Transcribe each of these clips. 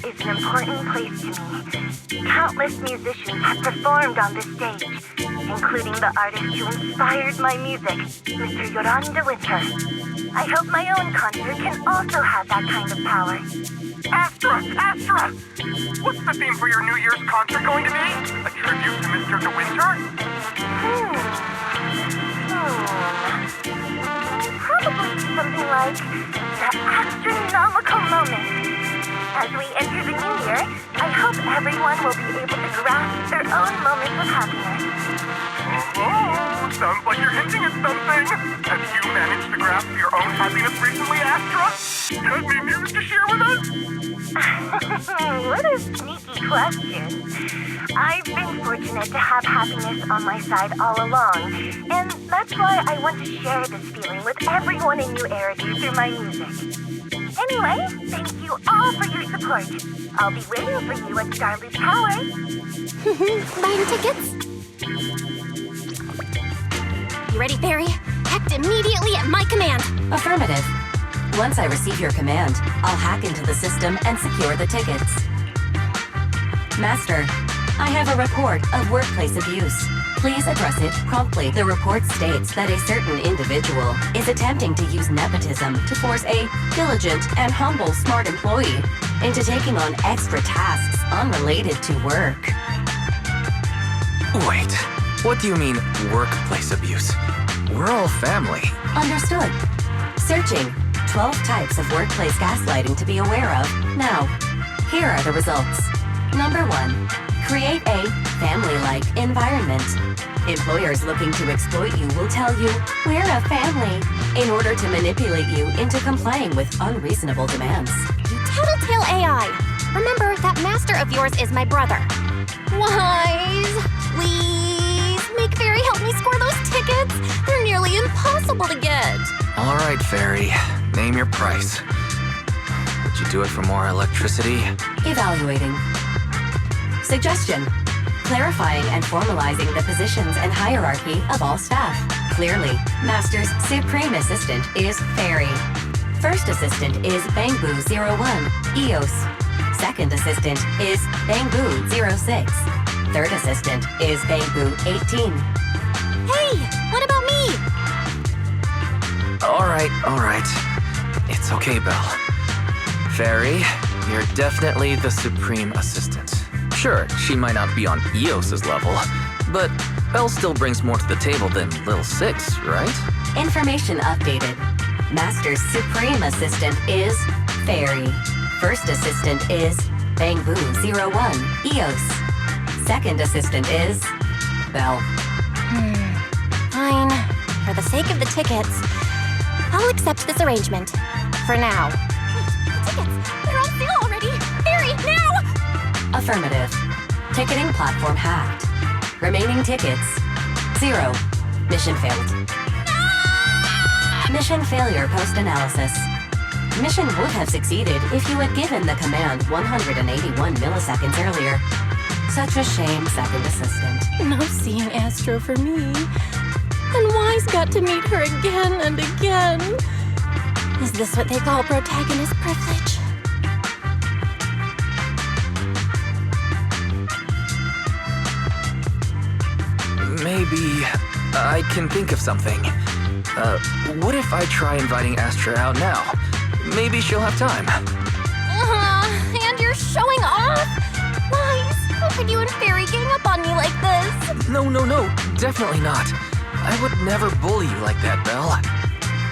is an important place to me. Countless musicians have performed on this stage, including the artist who inspired my music, Mr. Yoran de Winter. I hope my own concert can also have that kind of power. Astra! What's the theme for your New Year's concert going to be? A tribute to Mr. De Winter? Probably something like the Astra-nomical Moment. As we enter the new year, I hope everyone will be able to grasp their own moments of happiness. Oh, sounds like you're hinting at something. Have you managed to grasp your own happiness recently, Astra? Do you have any news to share with us? What a sneaky question. I've been fortunate to have happiness on my side all along, and that's why I want to share this feeling with everyone in New Eridu through my music. Anyway, thank you all for your support. I'll be waiting for you at Starloop Tower. Buying tickets? You ready, Fairy? Act immediately at my command. Affirmative. Once I receive your command, I'll hack into the system and secure the tickets. Master, I have a report of workplace abuse. Please address it promptly. The report states that a certain individual is attempting to use nepotism to force a diligent and humble smart employee into taking on extra tasks unrelated to work. Wait, what do you mean, workplace abuse? We're all family. Understood. Searching. 12 types of workplace gaslighting to be aware of. Now, here are the results. Number 1. Create a family-like environment. Employers looking to exploit you will tell you, "We're a family," in order to manipulate you into complying with unreasonable demands. You tattletale AI. Remember, that master of yours is my brother. Wise, please, make Fairy help me score those tickets. They're nearly impossible to get. All right, Fairy, name your price. Would you do it for more electricity? Evaluating. Suggestion. Clarifying and formalizing the positions and hierarchy of all staff. Clearly, Master's Supreme Assistant is Fairy. First Assistant is Bangbu01, EOS. Second Assistant is Bangbu06. Third Assistant is Bangbu18. Hey, what about me? All right. It's okay, Belle. Fairy, you're definitely the Supreme Assistant. Sure, she might not be on EOS's level, but Belle still brings more to the table than Lil Six, right? Information updated. Master's Supreme Assistant is Fairy. First Assistant is Bangbu01, EOS. Second Assistant is Belle. Fine. For the sake of the tickets, I'll accept this arrangement. For now. Wait, the tickets! They're on sale already! Fairy, now! Affirmative. Ticketing platform hacked. Remaining tickets 0. Mission failed. Mission failure post-analysis. Mission would have succeeded if you had given the command 181 milliseconds earlier. Such a shame, Second Assistant. No seeing Astro for me. And Wise got to meet her again and again. Is this what they call protagonist privilege? Maybe I can think of something. What if I try inviting Astra out now? Maybe she'll have time. And you're showing off? Wise, how could you and Fairy gang up on me like this? No, definitely not. I would never bully you like that, Belle.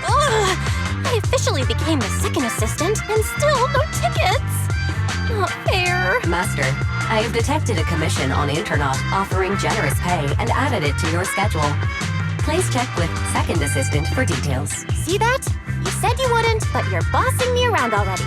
Ugh! I officially became the second assistant, and still no tickets! Not fair. Master, I have detected a commission on Internet offering generous pay and added it to your schedule. Please check with Second Assistant for details. See that? You said you wouldn't, but you're bossing me around already.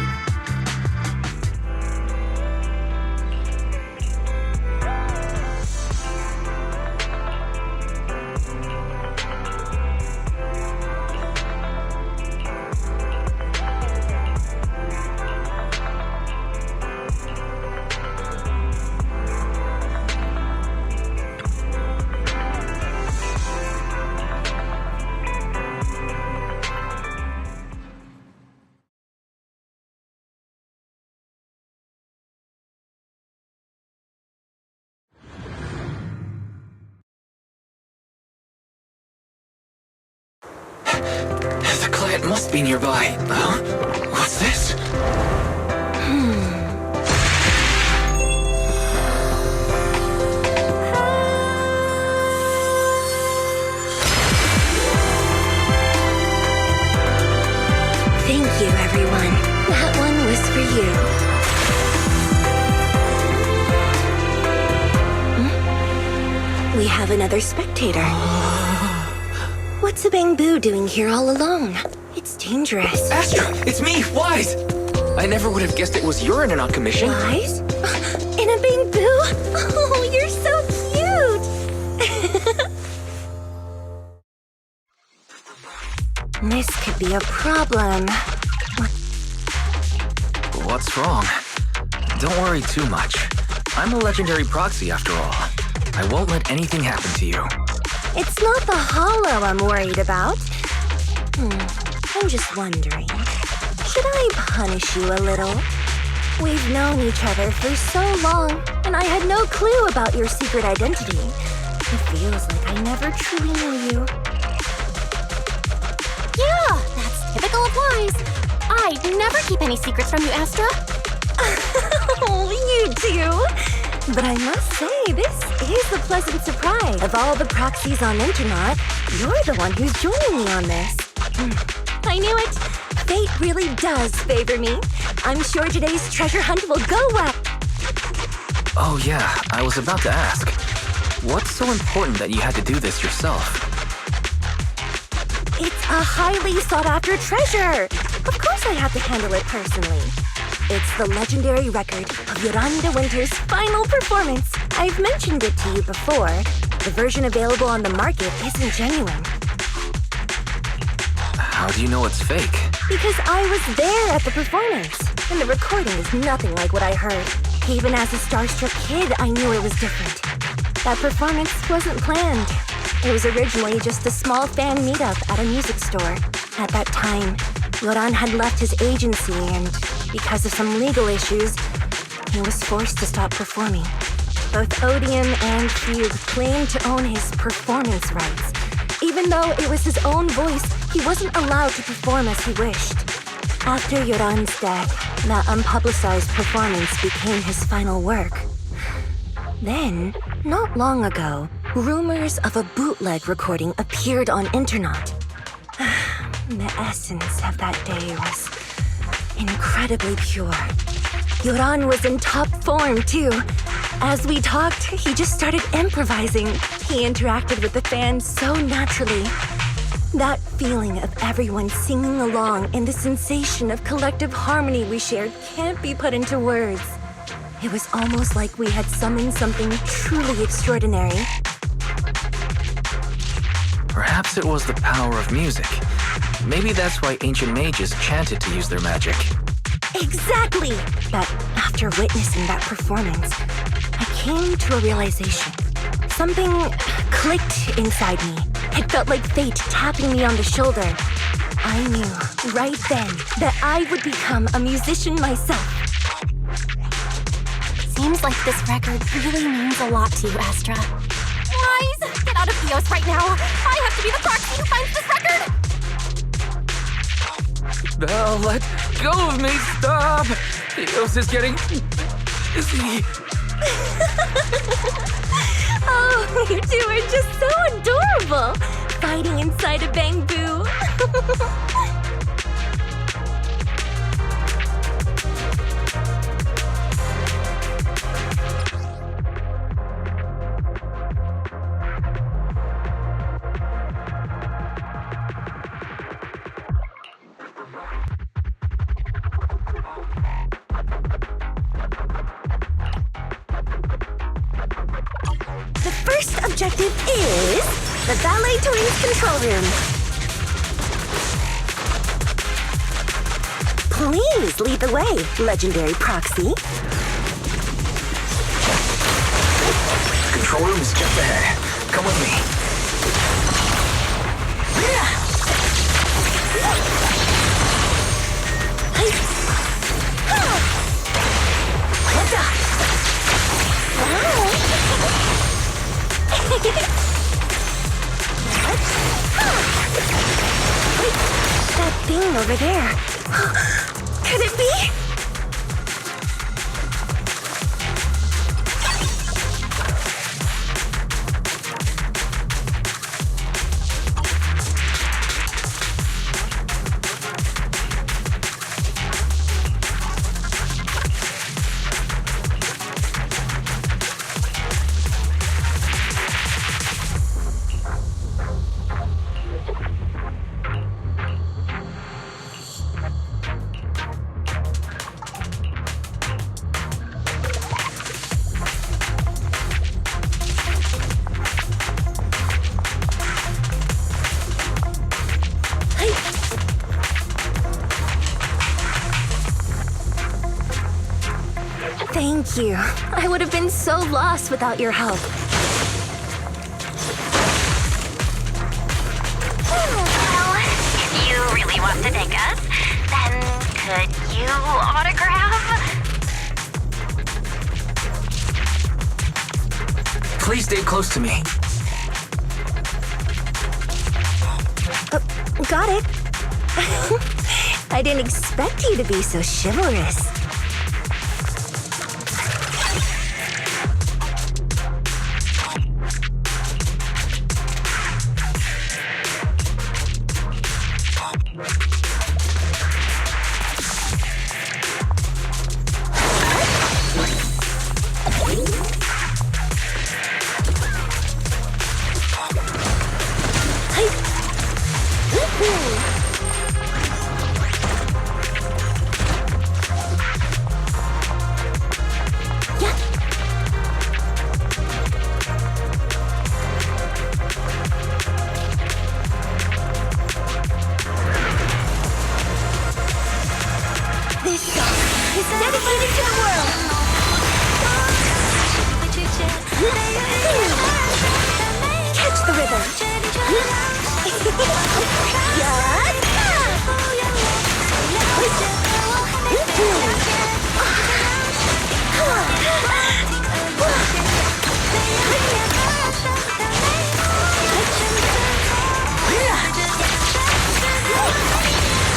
The client must be nearby. What's this? Thank you, everyone. That one was for you. We have another spectator. What's a bamboo doing here all alone? It's dangerous. Astra, it's me, Wise! I never would have guessed it was your internet commission. Wise? In a bamboo? Oh, you're so cute! This could be a problem. What's wrong? Don't worry too much. I'm a legendary proxy after all. I won't let anything happen to you. It's not the hollow I'm worried about. I'm just wondering, should I punish you a little? We've known each other for so long, and I had no clue about your secret identity. It feels like I never truly knew you. Yeah, that's typical of Wise. I'd never keep any secrets from you, Astra. Oh, you do? But I must say, this is a pleasant surprise. Of all the proxies on Internet, you're the one who's joining me on this. I knew it. Fate really does favor me. I'm sure today's treasure hunt will go well. Oh yeah, I was about to ask. What's so important that you had to do this yourself? It's a highly sought-after treasure. Of course I have to handle it personally. It's the legendary record of Yolanda Winter's final performance. I've mentioned it to you before. The version available on the market isn't genuine. How do you know it's fake? Because I was there at the performance, and the recording is nothing like what I heard. Even as a starstruck kid, I knew it was different. That performance wasn't planned. It was originally just a small fan meetup at a music store. At that time, Yoran had left his agency, and because of some legal issues, he was forced to stop performing. Both Odium and Fugue claimed to own his performance rights. Even though it was his own voice, he wasn't allowed to perform as he wished. After Yoran's death, that unpublicized performance became his final work. Then, not long ago, rumors of a bootleg recording appeared on internet. The essence of that day was incredibly pure. Yoran was in top form, too. As we talked, he just started improvising. He interacted with the fans so naturally. That feeling of everyone singing along and the sensation of collective harmony we shared can't be put into words. It was almost like we had summoned something truly extraordinary. Perhaps it was the power of music. Maybe that's why ancient mages chanted to use their magic. Exactly! But after witnessing that performance, I came to a realization. Something clicked inside me. It felt like fate tapping me on the shoulder. I knew right then that I would become a musician myself. Seems like this record really means a lot to you, Astra. Wise, get out of Theos right now. I have to be the proxy who finds this record. Belle, let go of me, stop! Theos is getting dizzy. Oh, you two are just so adorable! Fighting inside a bamboo. The first objective is the Ballet Twins control room. Please lead the way, legendary proxy. Control room is just ahead. Come with me. thing over there. Could it be? Thank you. I would have been so lost without your help. Well, if you really want to take us, then could you autograph? Please stay close to me. Got it. I didn't expect you to be so chivalrous.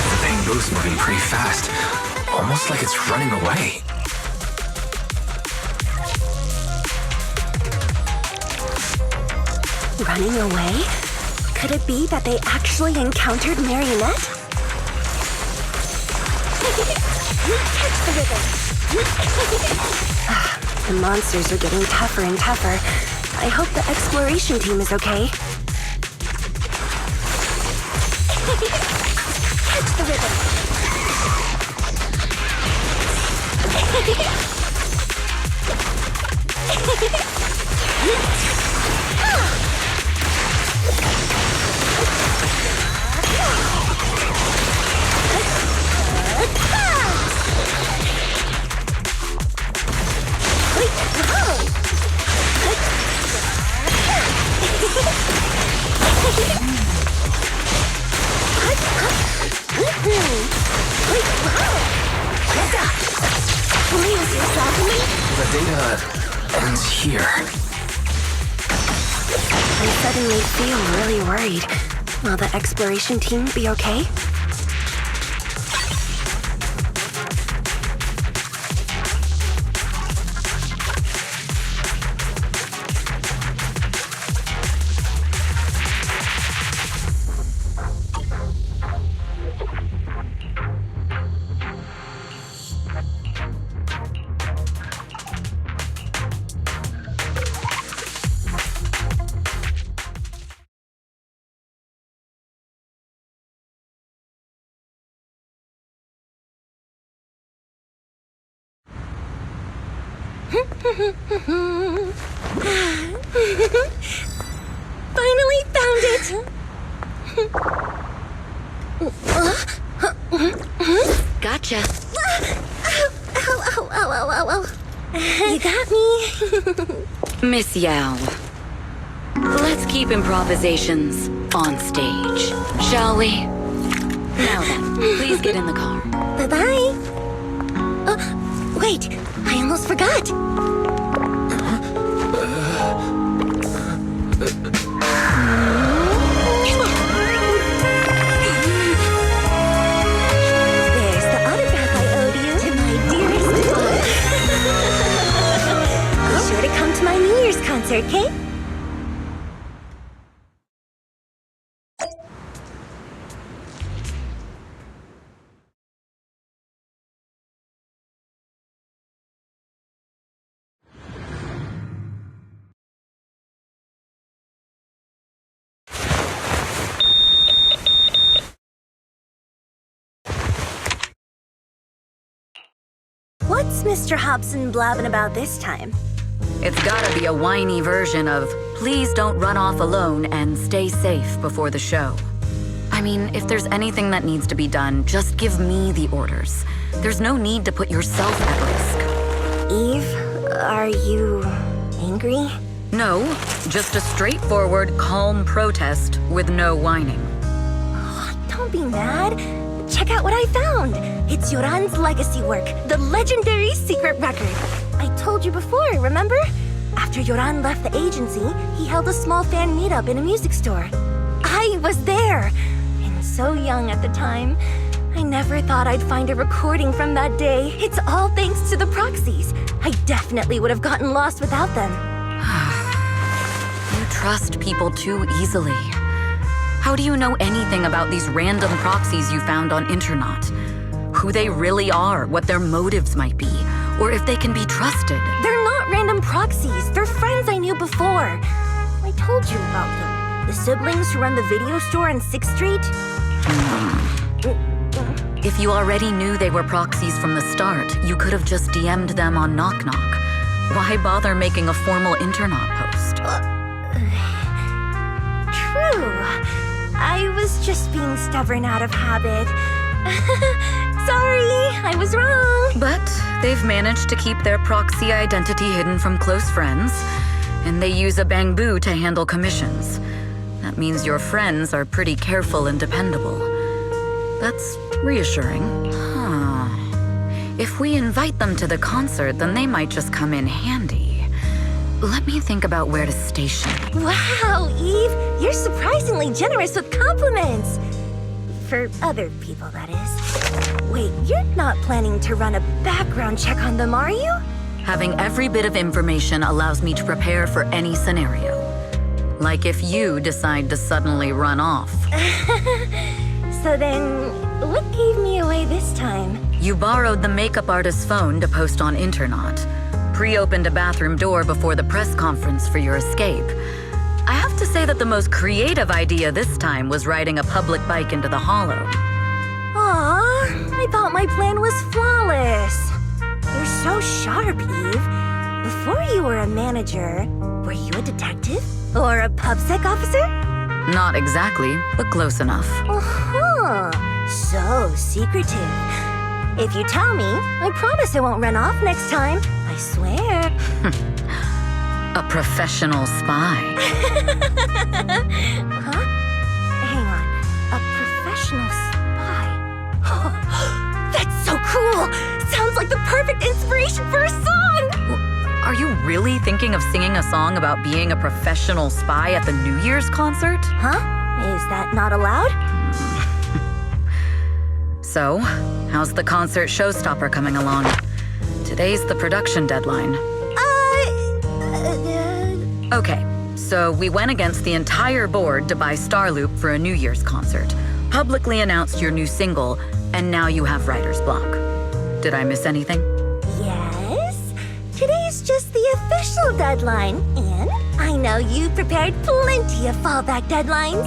The thing moves moving pretty fast, almost like it's running away. Running away? Could it be that they actually encountered Marionette? Catch the rhythm! The monsters are getting tougher and tougher. I hope the exploration team is okay. Catch the rhythm! The data ends here. I suddenly feel really worried. Will the exploration team be okay? Finally found it! Gotcha. Ow. You got me. Miss Yao. Let's keep improvisations on stage, shall we? Now then, please get in the car. Bye-bye. Wait, I almost forgot. concert, Kate? What's Mr. Hobson blabbing about this time? It's gotta be a whiny version of, please don't run off alone and stay safe before the show. I mean, if there's anything that needs to be done, just give me the orders. There's no need to put yourself at risk. Eve, are you angry? No, just a straightforward, calm protest with no whining. Don't be mad. Check out what I found. It's Yoran's legacy work, the legendary secret record. I told you before, remember? After Yoran left the agency, he held a small fan meetup in a music store. I was there, and so young at the time. I never thought I'd find a recording from that day. It's all thanks to the proxies. I definitely would have gotten lost without them. You trust people too easily. How do you know anything about these random proxies you found on Internet? Who they really are, what their motives might be, or if they can be trusted? They're not random proxies. They're friends I knew before. I told you about them. The siblings who run the video store on 6th Street. If you already knew they were proxies from the start, you could have just DM'd them on Knock Knock. Why bother making a formal Internet post? True. I was just being stubborn out of habit. Sorry, I was wrong. But they've managed to keep their proxy identity hidden from close friends, and they use a bamboo to handle commissions. That means your friends are pretty careful and dependable. That's reassuring. Huh. If we invite them to the concert, then they might just come in handy. Let me think about where to station. Wow, Eve, you're surprisingly generous with compliments. For other people, that is. Wait, you're not planning to run a background check on them, are you? Having every bit of information allows me to prepare for any scenario. Like if you decide to suddenly run off. So then, what gave me away this time? You borrowed the makeup artist's phone to post on Internet. Pre-opened a bathroom door before the press conference for your escape. I have to say that the most creative idea this time was riding a public bike into the hollow. Aw, I thought my plan was flawless. You're so sharp, Eve. Before you were a manager, were you a detective? Or a PubSec officer? Not exactly, but close enough. Uh-huh. So secretive. If you tell me, I promise I won't run off next time. I swear. A professional spy. Huh? Hang on. A professional spy. That's so cool! Sounds like the perfect inspiration for a song! Are you really thinking of singing a song about being a professional spy at the New Year's concert? Huh? Is that not allowed? So, how's the concert showstopper coming along? Today's the production deadline. Okay, so we went against the entire board to buy Starloop for a New Year's concert, publicly announced your new single, and now you have writer's block. Did I miss anything? Yes. Today's just the official deadline, and I know you prepared plenty of fallback deadlines.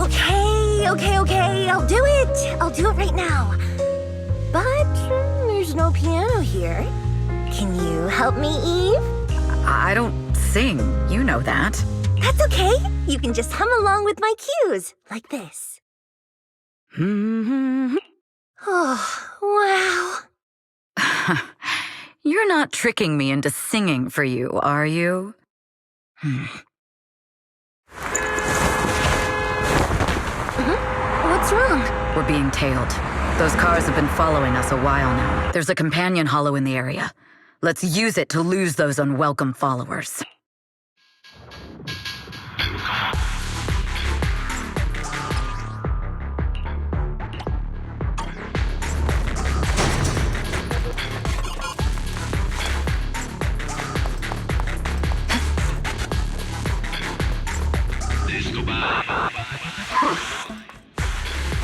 Okay, I'll do it. I'll do it right now. But there's no piano here. Can you help me, Eve? I don't sing, you know that. That's okay. You can just hum along with my cues, like this. Oh, wow. You're not tricking me into singing for you, are you? What's wrong? We're being tailed. Those cars have been following us a while now. There's a companion hollow in the area. Let's use it to lose those unwelcome followers.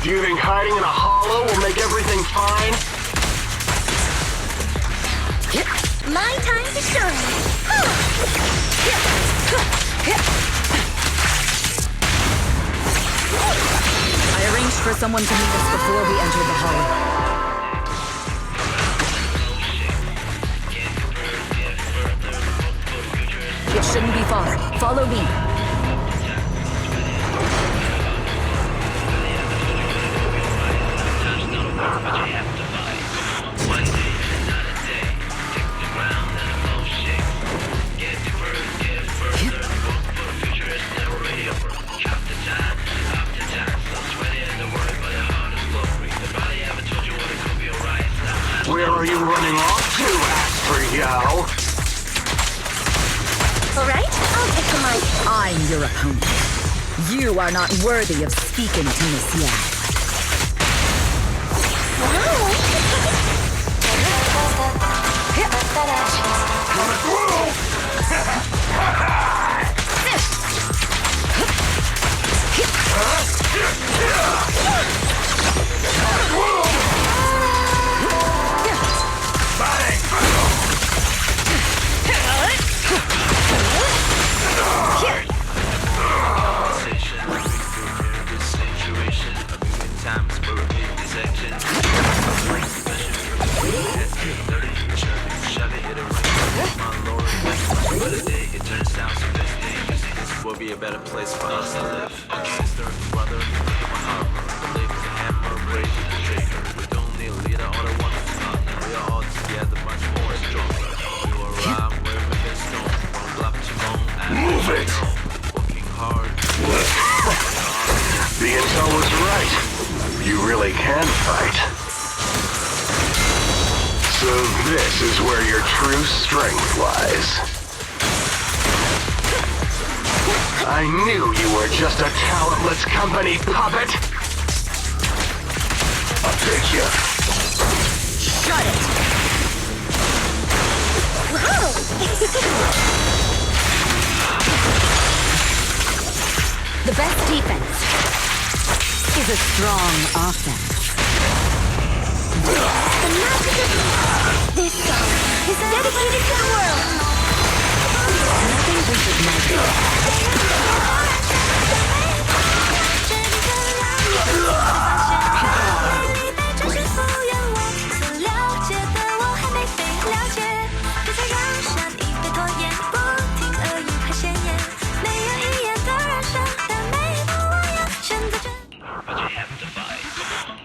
You think hiding in a hollow will make everything fine? My time to shine. I arranged for someone to meet us before we entered the hall. It shouldn't be far. Follow me. Where are you running off to, Astra Yao? Alright, I'll take the mic. I'm your opponent. You are not worthy of speaking to Miss Yao. Will be a better place for us to live. Sister, brother, my heart, believe the hammer, rage the trigger. We don't need a leader or a wonderful partner. We are all together, much more stronger. We will rhyme where we can storm. Won't bluff to moan. Move it! Working hard. The intel was right. You really can fight. So this is where your true strength lies. I knew you were just a talentless company puppet! I'll take you. Shut it! The best defense is a strong offense. The magic of this song is dedicated to the world. Nothing reaches my goal. But you have to fight.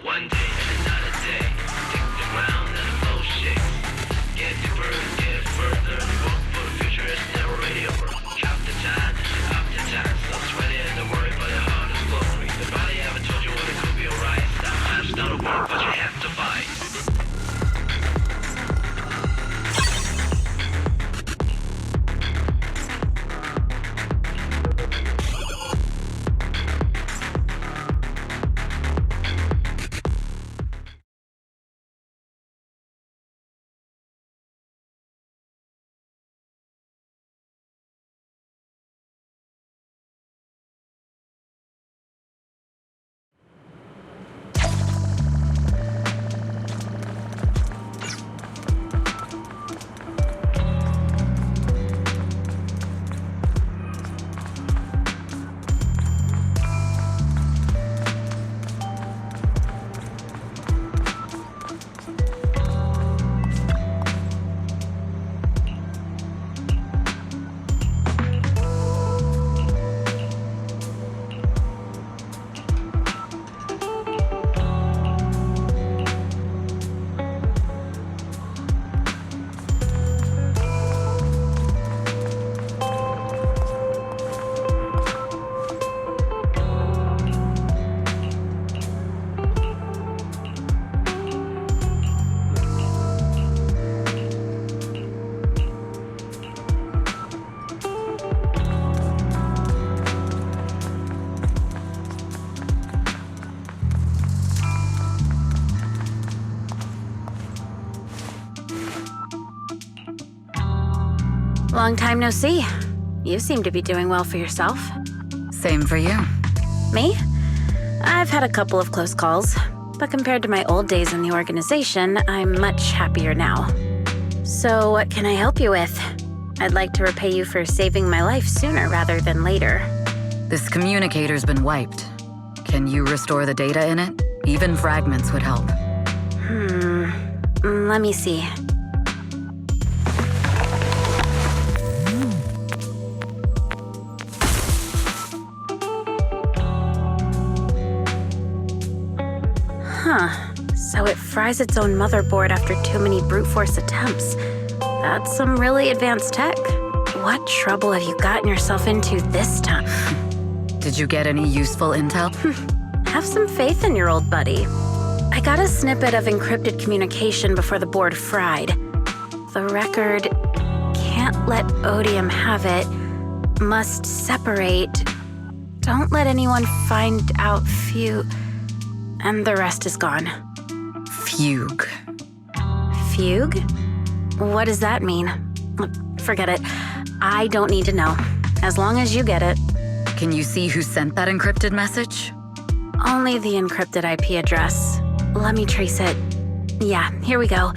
One day and another day. Take the ground and the flow shakes. Get deeper, get further. Walk for the future is never really over. Chop the time, up the time. So sweaty and don't worry, but the heart is glowing. The body haven't told you what it could be alright. Sometimes not a word, but you have to fight. Long time no see. You seem to be doing well for yourself. Same for you. Me? I've had a couple of close calls, but compared to my old days in the organization, I'm much happier now. So what can I help you with? I'd like to repay you for saving my life sooner rather than later. This communicator's been wiped. Can you restore the data in it? Even fragments would help. Let me see. So it fries its own motherboard after too many brute force attempts. That's some really advanced tech. What trouble have you gotten yourself into this time? Did you get any useful intel? Have some faith in your old buddy. I got a snippet of encrypted communication before the board fried. The record can't let Odium have it, must separate, don't let anyone find out and the rest is gone. Fugue. Fugue? What does that mean? Forget it. I don't need to know. As long as you get it. Can you see who sent that encrypted message? Only the encrypted IP address. Let me trace it. Yeah, here we go.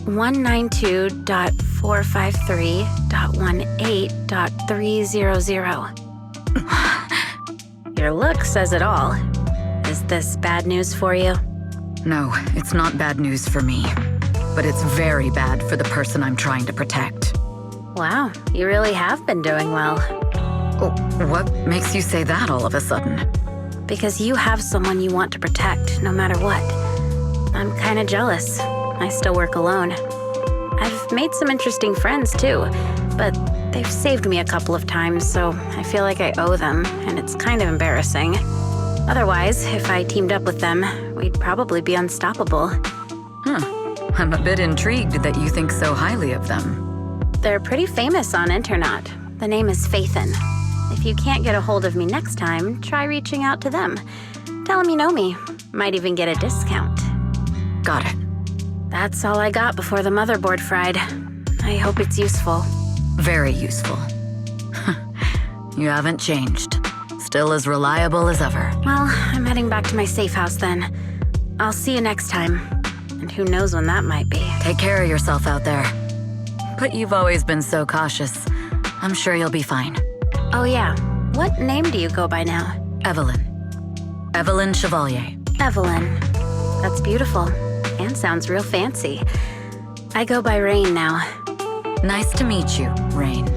192.453.18.300. Your look says it all. Is this bad news for you? No, it's not bad news for me. But it's very bad for the person I'm trying to protect. Wow, you really have been doing well. Oh, what makes you say that all of a sudden? Because you have someone you want to protect, no matter what. I'm kinda jealous. I still work alone. I've made some interesting friends too, but they've saved me a couple of times, so I feel like I owe them, and it's kind of embarrassing. Otherwise, if I teamed up with them, we'd probably be unstoppable. I'm a bit intrigued that you think so highly of them. They're pretty famous on internet. The name is Faithin. If you can't get a hold of me next time, try reaching out to them. Tell them you know me. Might even get a discount. Got it. That's all I got before the motherboard fried. I hope it's useful. Very useful. You haven't changed. Still as reliable as ever. Well, I'm heading back to my safe house then. I'll see you next time. And who knows when that might be. Take care of yourself out there. But you've always been so cautious. I'm sure you'll be fine. Oh yeah, what name do you go by now? Evelyn. Evelyn Chevalier. Evelyn. That's beautiful. And sounds real fancy. I go by Rain now. Nice to meet you, Rain.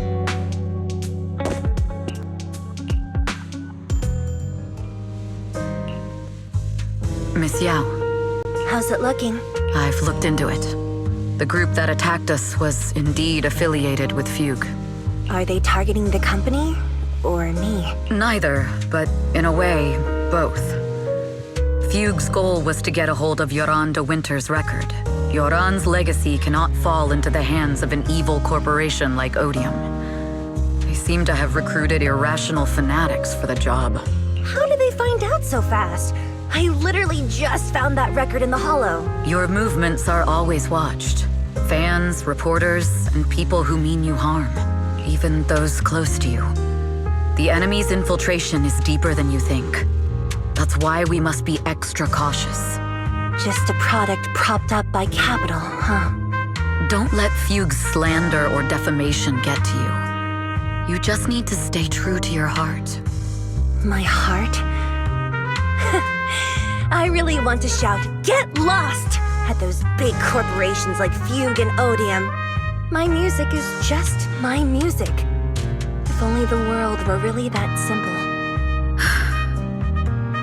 Miss Yao. How's it looking? I've looked into it. The group that attacked us was indeed affiliated with Fugue. Are they targeting the company or me? Neither, but in a way, both. Fugue's goal was to get a hold of Yoran de Winter's record. Yoran's legacy cannot fall into the hands of an evil corporation like Odium. They seem to have recruited irrational fanatics for the job. How did they find out so fast? I literally just found that record in the hollow. Your movements are always watched. Fans, reporters, and people who mean you harm. Even those close to you. The enemy's infiltration is deeper than you think. That's why we must be extra cautious. Just a product propped up by capital, huh? Don't let Fugue's slander or defamation get to you. You just need to stay true to your heart. My heart? I really want to shout, "Get lost!" at those big corporations like Fugue and Odium. My music is just my music. If only the world were really that simple.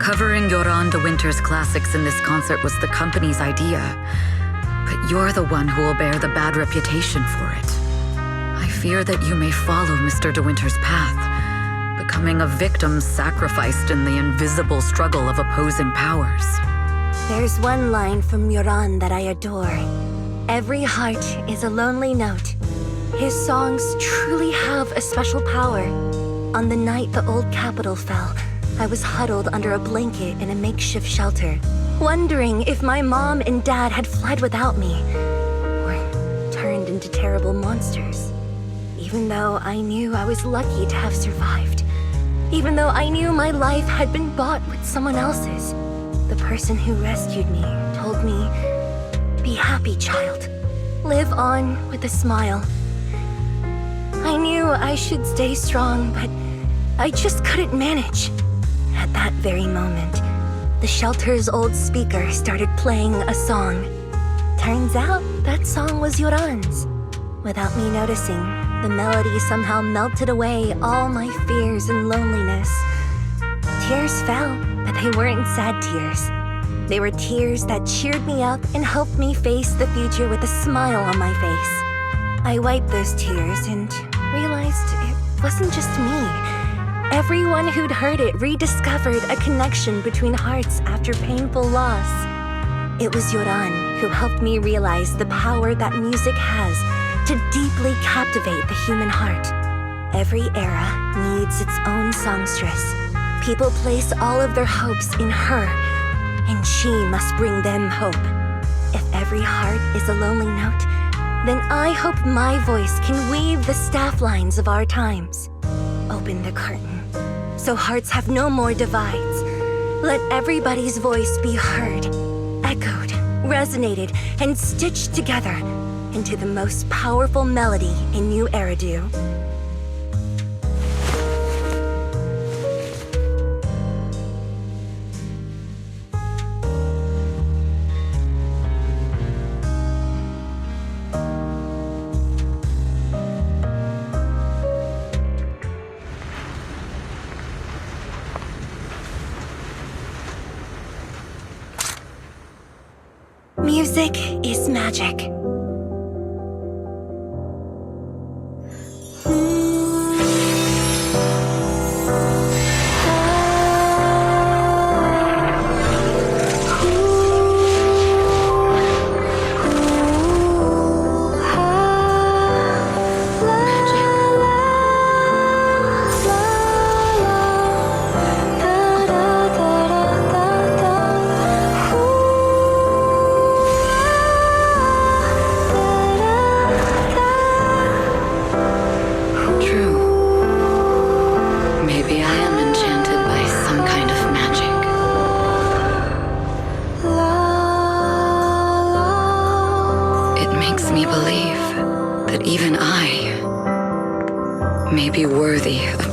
Covering Yoran de Winter's classics in this concert was the company's idea. But you're the one who will bear the bad reputation for it. I fear that you may follow Mr. de Winter's path, becoming a victim sacrificed in the invisible struggle of opposing powers. There's one line from Yoran that I adore. Every heart is a lonely note. His songs truly have a special power. On the night the old capital fell, I was huddled under a blanket in a makeshift shelter, wondering if my mom and dad had fled without me, or turned into terrible monsters. Even though I knew I was lucky to have survived. even though I knew my life had been bought with someone else's. The person who rescued me told me, "Be happy, child. Live on with a smile." I knew I should stay strong, but I just couldn't manage. At that very moment, the shelter's old speaker started playing a song. Turns out that song was Yoran's. Without me noticing, the melody somehow melted away all my fears and loneliness. Tears fell, but they weren't sad tears. They were tears that cheered me up and helped me face the future with a smile on my face. I wiped those tears and realized it wasn't just me. Everyone who'd heard it rediscovered a connection between hearts after painful loss. It was Yoran who helped me realize the power that music has to deeply captivate the human heart. Every era needs its own songstress. People place all of their hopes in her, and she must bring them hope. If every heart is a lonely note, then I hope my voice can weave the staff lines of our times. Open the curtain, so hearts have no more divides. Let everybody's voice be heard, echoed, resonated, and stitched together into the most powerful melody in New Eridu. Music is magic.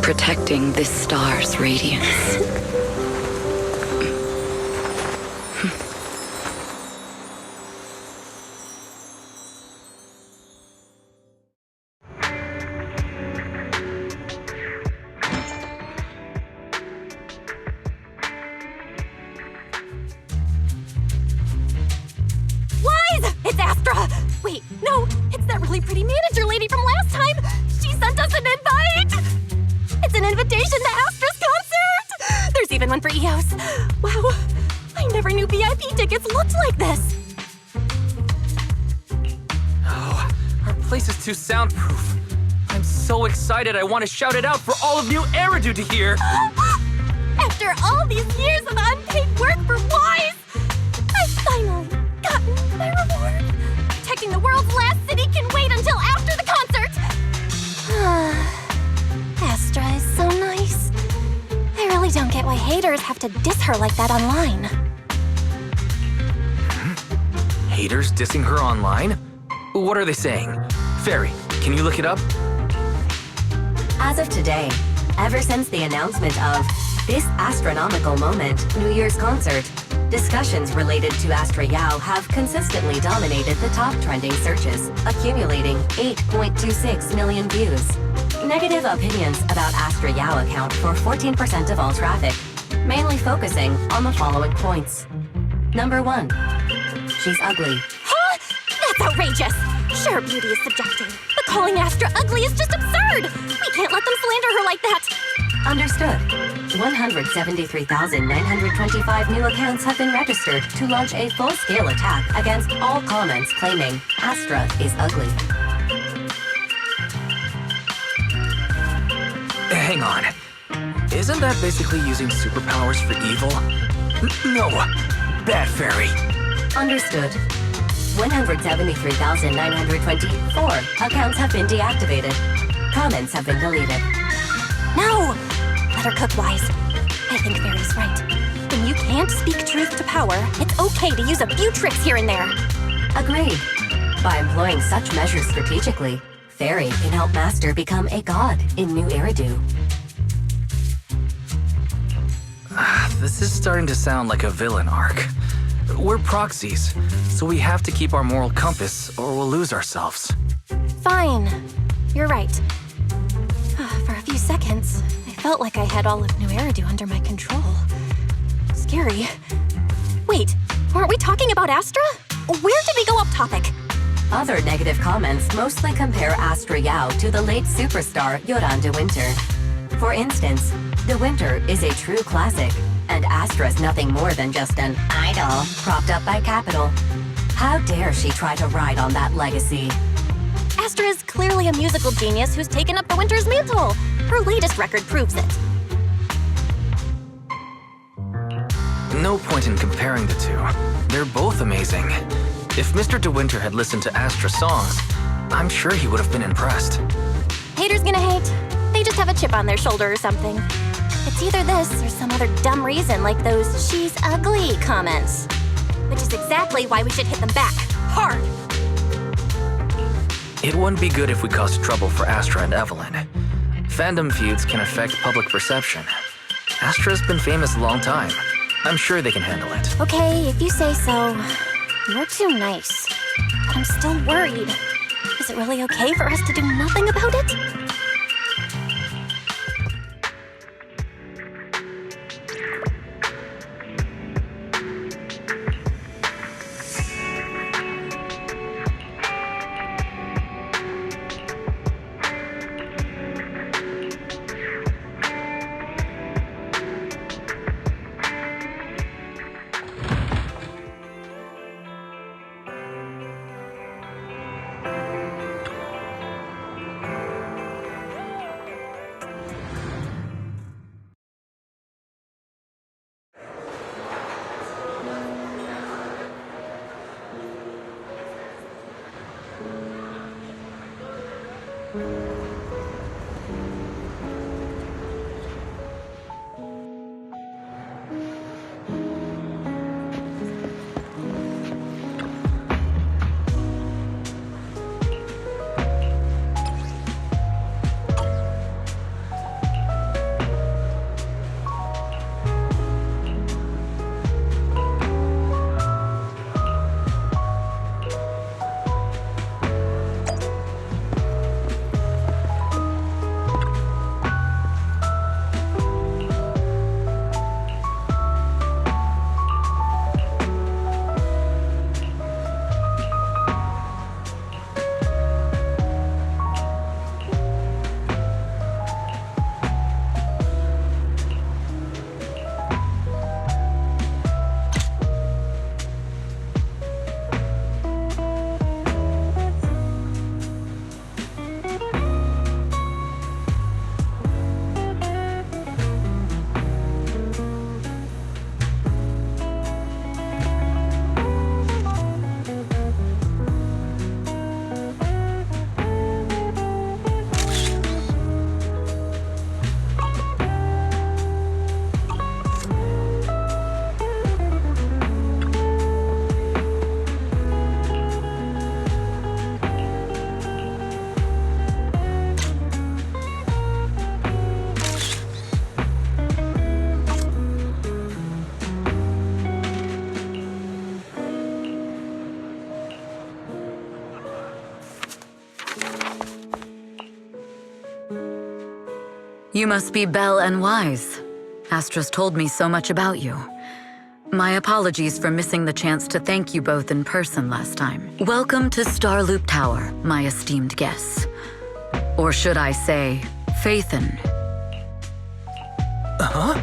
Protecting this star's radiance. Wise! It's Astra! Wait, no, it's that really pretty manager lady from last time! She sent us an invite! It's an invitation to Astra's concert! There's even one for EOS. Wow, I never knew VIP tickets looked like this. Oh, our place is too soundproof. I'm so excited I want to shout it out for all of New Eridu to hear. After all these years of unpaid work for Wise, I've finally gotten my reward. Protecting the world's last city can wait until after the concert. Astra is so nice. I really don't get why haters have to diss her like that online. Haters dissing her online? What are they saying? Fairy, can you look it up? As of today, ever since the announcement of this Astra-nomical Moment New Year's concert, discussions related to Astra Yao have consistently dominated the top trending searches, accumulating 8.26 million views. Negative opinions about Astra Yao account for 14% of all traffic, mainly focusing on the following points. Number 1, she's ugly. Huh? That's outrageous! Sure, beauty is subjective, but calling Astra ugly is just absurd! We can't let them slander her like that! Understood. 173,925 new accounts have been registered to launch a full-scale attack against all comments claiming Astra is ugly. Hang on. Isn't that basically using superpowers for evil? No. Bad Fairy. Understood. 173,924 accounts have been deactivated. Comments have been deleted. No! let her cook wise. I think Fairy's right. When you can't speak truth to power, it's okay to use a few tricks here and there. Agreed. By employing such measures strategically, Fairy can help Master become a god in New Eridu. This is starting to sound like a villain arc. We're proxies, so we have to keep our moral compass or we'll lose ourselves. Fine. You're right. For a few seconds, I felt like I had all of New Eridu under my control. Scary. Wait, aren't we talking about Astra? Where did we go off topic? Other negative comments mostly compare Astra Yao to the late superstar Yoran de Winter. For instance, De Winter is a true classic, and Astra's nothing more than just an idol propped up by capital. How dare she try to ride on that legacy? Astra is clearly a musical genius who's taken up the Winter's mantle. Her latest record proves it. No point in comparing the two. They're both amazing. If Mr. De Winter had listened to Astra's songs, I'm sure he would have been impressed. Haters gonna hate. They just have a chip on their shoulder or something. It's either this or some other dumb reason like those "she's ugly" comments. Which is exactly why we should hit them back. Hard! It wouldn't be good if we caused trouble for Astra and Evelyn. Fandom feuds can affect public perception. Astra's been famous a long time. I'm sure they can handle it. Okay, if you say so. You're too nice. But I'm still worried. Is it really okay for us to do nothing about it? You must be Belle and Wise. Astra's told me so much about you. My apologies for missing the chance to thank you both in person last time. Welcome to Starloop Tower, my esteemed guests. Or should I say, Faithin. Huh?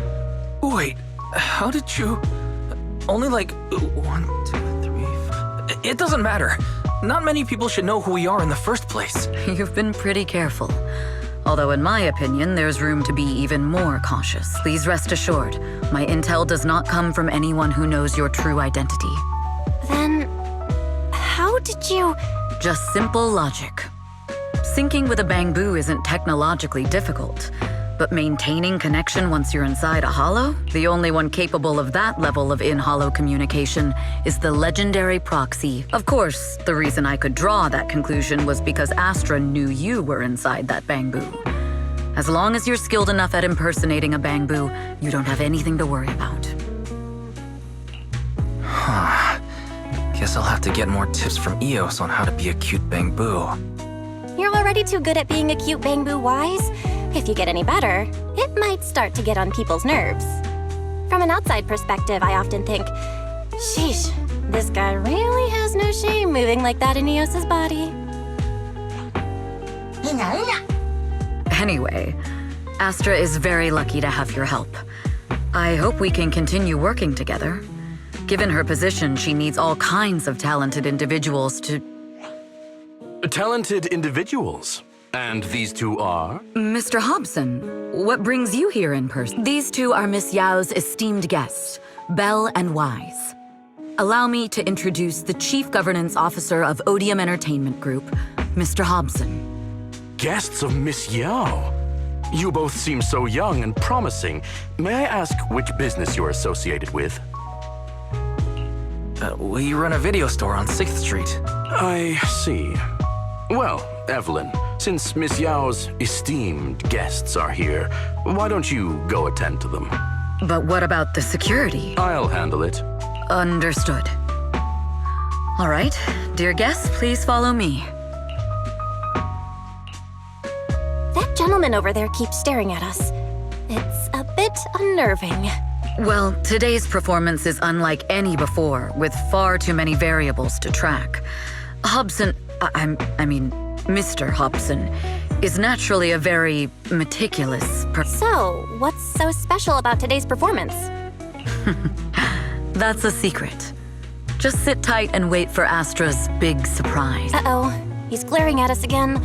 Wait, how did you... Only like 1, 2, 3... It doesn't matter. Not many people should know who we are in the first place. You've been pretty careful. Although in my opinion, there's room to be even more cautious. Please rest assured, my intel does not come from anyone who knows your true identity. Then, how did you... Just simple logic. Syncing with a bamboo isn't technologically difficult. But maintaining connection once you're inside a hollow? The only one capable of that level of in-hollow communication is the legendary proxy. Of course, the reason I could draw that conclusion was because Astra knew you were inside that bamboo. As long as you're skilled enough at impersonating a bamboo, you don't have anything to worry about. Guess I'll have to get more tips from Eos on how to be a cute bamboo. You're already too good at being a cute bamboo, Wise. If you get any better, it might start to get on people's nerves. From an outside perspective, I often think, sheesh, this guy really has no shame moving like that in Eos's body. Anyway, Astra is very lucky to have your help. I hope we can continue working together. Given her position, she needs all kinds of talented individuals to... Talented individuals? And these two are? Mr. Hobson, what brings you here in person? These two are Miss Yao's esteemed guests, Belle and Wise. Allow me to introduce the Chief Governance Officer of Odium Entertainment Group, Mr. Hobson. Guests of Miss Yao? You both seem so young and promising. May I ask which business you're associated with? We run a video store on 6th Street. I see. Well, Evelyn, since Miss Yao's esteemed guests are here, why don't you go attend to them? But what about the security? I'll handle it. Understood. All right, dear guests, please follow me. That gentleman over there keeps staring at us. It's a bit unnerving. Well, today's performance is unlike any before, with far too many variables to track. Hobson, Mr. Hobson, is naturally a very meticulous person. So, what's so special about today's performance? That's a secret. Just sit tight and wait for Astra's big surprise. Uh-oh, he's glaring at us again.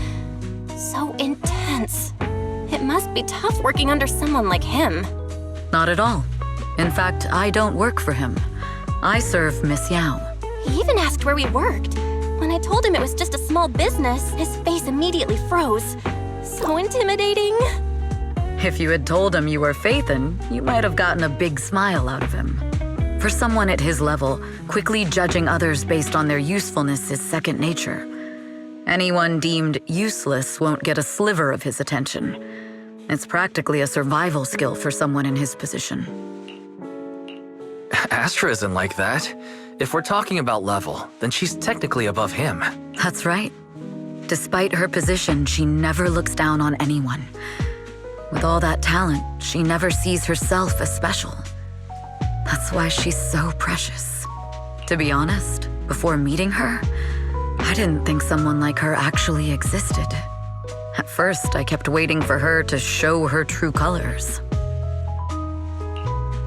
So intense. It must be tough working under someone like him. Not at all. In fact, I don't work for him. I serve Miss Yao. He even asked where we worked. When I told him it was just a small business, his face immediately froze. So intimidating. If you had told him you were Phaethon, you might have gotten a big smile out of him. For someone at his level, quickly judging others based on their usefulness is second nature. Anyone deemed useless won't get a sliver of his attention. It's practically a survival skill for someone in his position. Astra isn't like that. If we're talking about level, then she's technically above him. That's right. Despite her position, she never looks down on anyone. With all that talent, she never sees herself as special. That's why she's so precious. To be honest, before meeting her, I didn't think someone like her actually existed. At first, I kept waiting for her to show her true colors.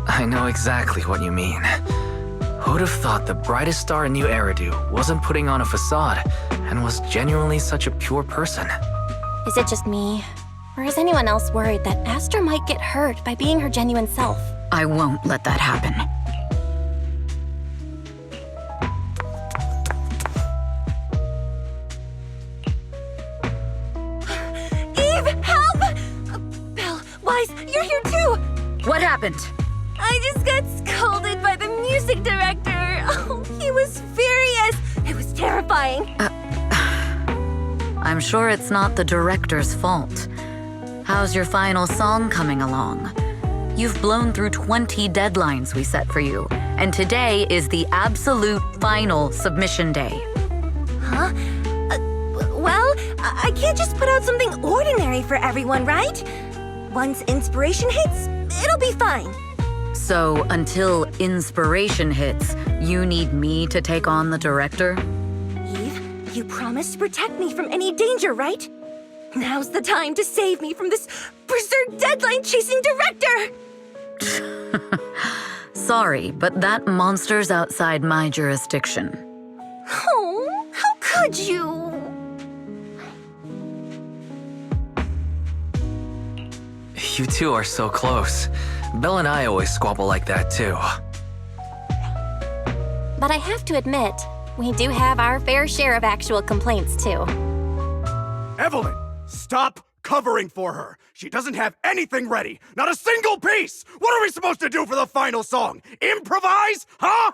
I know exactly what you mean. Who'd have thought the brightest star in New Eridu wasn't putting on a facade and was genuinely such a pure person? Is it just me? Or is anyone else worried that Astra might get hurt by being her genuine self? I won't let that happen. Eve, help! Belle, Wise, you're here too! What happened? I just got scolded by the music director. Oh, he was furious. It was terrifying. I'm sure it's not the director's fault. How's your final song coming along? You've blown through 20 deadlines we set for you, and today is the absolute final submission day. Huh? Well, I can't just put out something ordinary for everyone, right? Once inspiration hits, it'll be fine. So, until inspiration hits, you need me to take on the director? Eve, you promised to protect me from any danger, right? Now's the time to save me from this berserk deadline-chasing director! Sorry, but that monster's outside my jurisdiction. Oh, how could you? You two are so close. Belle and I always squabble like that too. But I have to admit, we do have our fair share of actual complaints too. Evelyn, stop covering for her. She doesn't have anything ready. Not a single piece! What are we supposed to do for the final song? Improvise? Huh?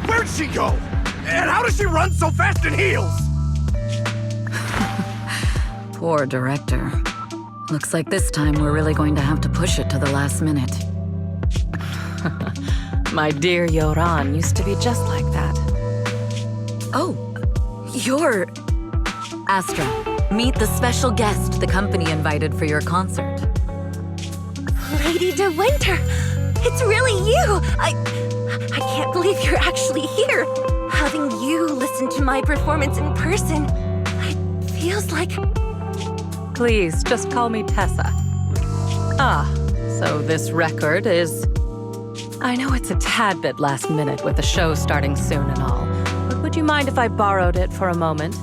Where'd she go? And how does she run so fast in heels? Poor director. Looks like this time we're really going to have to push it to the last minute. My dear Yoran used to be just like that. Oh, you're... Astra, meet the special guest the company invited for your concert. Lady De Winter! It's really you! I can't believe you're actually here. Having you listen to my performance in person, it feels like... Please, just call me Tessa. Ah, so this record is... I know it's a tad bit last minute with the show starting soon and all, but would you mind if I borrowed it for a moment?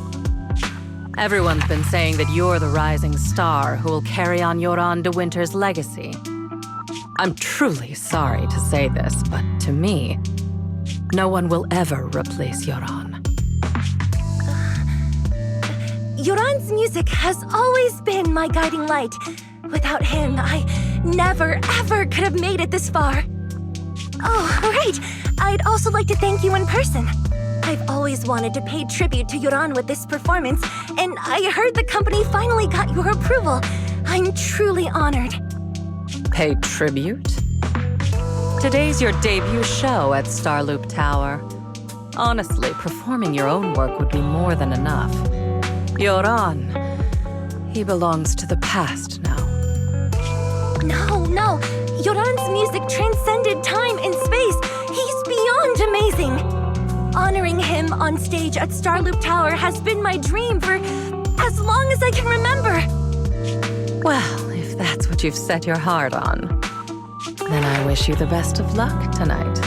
Everyone's been saying that you're the rising star who will carry on Yoran De Winter's legacy. I'm truly sorry to say this, but to me, no one will ever replace Yoran. Yoran's music has always been my guiding light. Without him, I never, ever could have made it this far. Oh, right. I'd also like to thank you in person. I've always wanted to pay tribute to Yoran with this performance, and I heard the company finally got your approval. I'm truly honored. Pay tribute? Today's your debut show at Starloop Tower. Honestly, performing your own work would be more than enough. Yoran, he belongs to the past now. No. Yoran's music transcended time and space. He's beyond amazing. Honoring him on stage at Starloop Tower has been my dream for as long as I can remember. Well, if that's what you've set your heart on, then I wish you the best of luck tonight.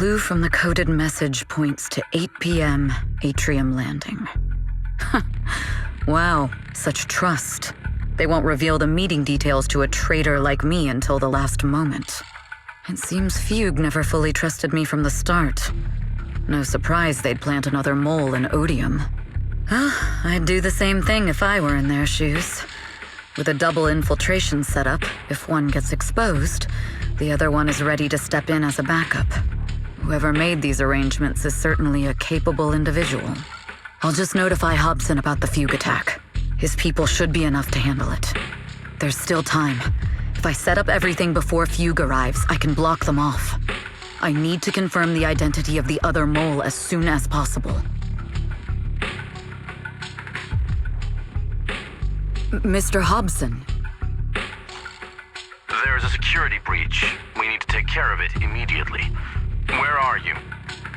clue from the coded message points to 8 p.m. Atrium Landing. Wow, such trust. They won't reveal the meeting details to a traitor like me until the last moment. It seems Fugue never fully trusted me from the start. No surprise they'd plant another mole in Odium. I'd do the same thing if I were in their shoes. With a double infiltration setup, if one gets exposed, the other one is ready to step in as a backup. Whoever made these arrangements is certainly a capable individual. I'll just notify Hobson about the Fugue attack. His people should be enough to handle it. There's still time. If I set up everything before Fugue arrives, I can block them off. I need to confirm the identity of the other mole as soon as possible. Mr. Hobson. There's a security breach. We need to take care of it immediately. Where are you?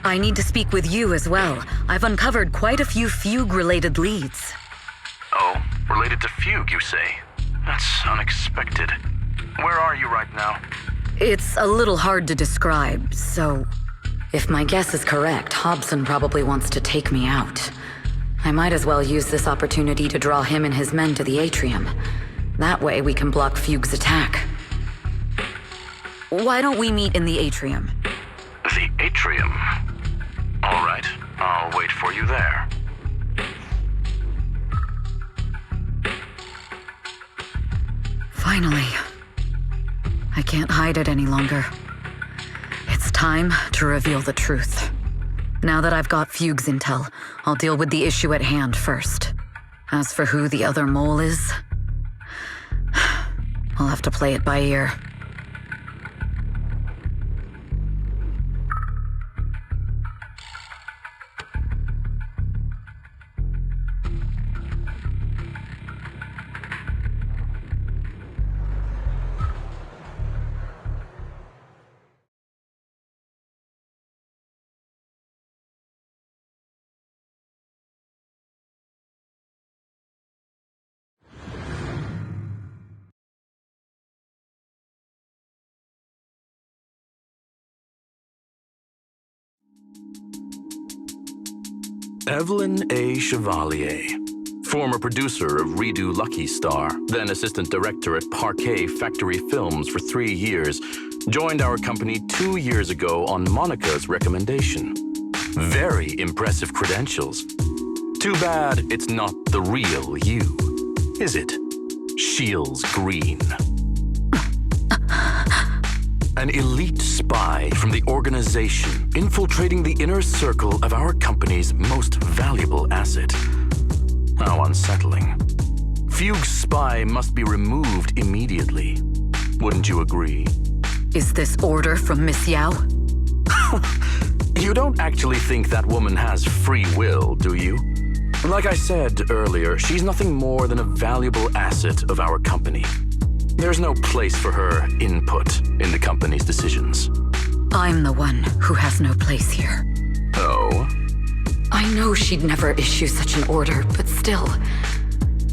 I need to speak with you as well. I've uncovered quite a few Fugue-related leads. Oh, related to Fugue, you say? That's unexpected. Where are you right now? It's a little hard to describe, so... If my guess is correct, Hobson probably wants to take me out. I might as well use this opportunity to draw him and his men to the atrium. That way we can block Fugue's attack. Why don't we meet in the atrium? The atrium? All right, I'll wait for you there. Finally. I can't hide it any longer. It's time to reveal the truth. Now that I've got Fugue's intel, I'll deal with the issue at hand first. As for who the other mole is, I'll have to play it by ear. Evelyn A. Chevalier, former producer of Eridu Lucky Star, then assistant director at Parquet Factory Films for 3 years, joined our company 2 years ago on Monica's recommendation. Very impressive credentials. Too bad it's not the real you, is it? Shields Green. An elite spy from the organization infiltrating the inner circle of our company's most valuable asset. How unsettling. Fugue's spy must be removed immediately. Wouldn't you agree? Is this order from Miss Yao? You don't actually think that woman has free will, do you? Like I said earlier, she's nothing more than a valuable asset of our company. There's no place for her input in the company's decisions. I'm the one who has no place here. Oh? I know she'd never issue such an order, but still,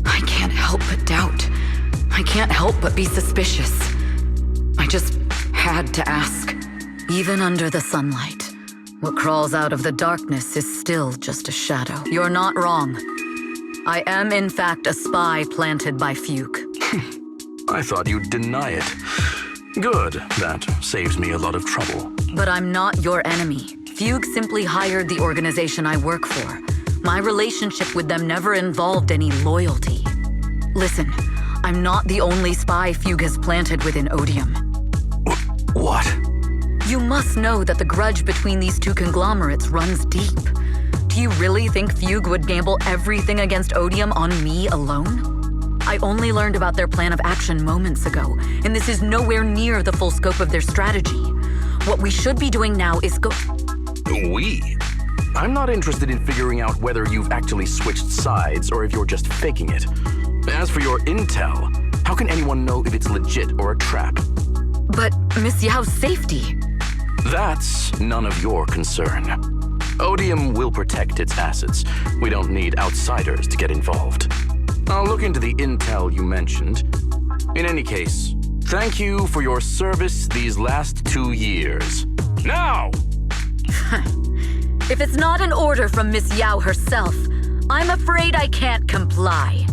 I can't help but doubt. I can't help but be suspicious. I just had to ask. Even under the sunlight, what crawls out of the darkness is still just a shadow. You're not wrong. I am, in fact, a spy planted by Fugue. I thought you'd deny it. Good, that saves me a lot of trouble. But I'm not your enemy. Fugue simply hired the organization I work for. My relationship with them never involved any loyalty. Listen, I'm not the only spy Fugue has planted within Odium. What? You must know that the grudge between these two conglomerates runs deep. Do you really think Fugue would gamble everything against Odium on me alone? I only learned about their plan of action moments ago, and this is nowhere near the full scope of their strategy. What we should be doing now is We? I'm not interested in figuring out whether you've actually switched sides or if you're just faking it. As for your intel, how can anyone know if it's legit or a trap? But Miss Yao's safety... That's none of your concern. Odium will protect its assets. We don't need outsiders to get involved. I'll look into the intel you mentioned. In any case, thank you for your service these last 2 years. Now, If it's not an order from Miss Yao herself, I'm afraid I can't comply.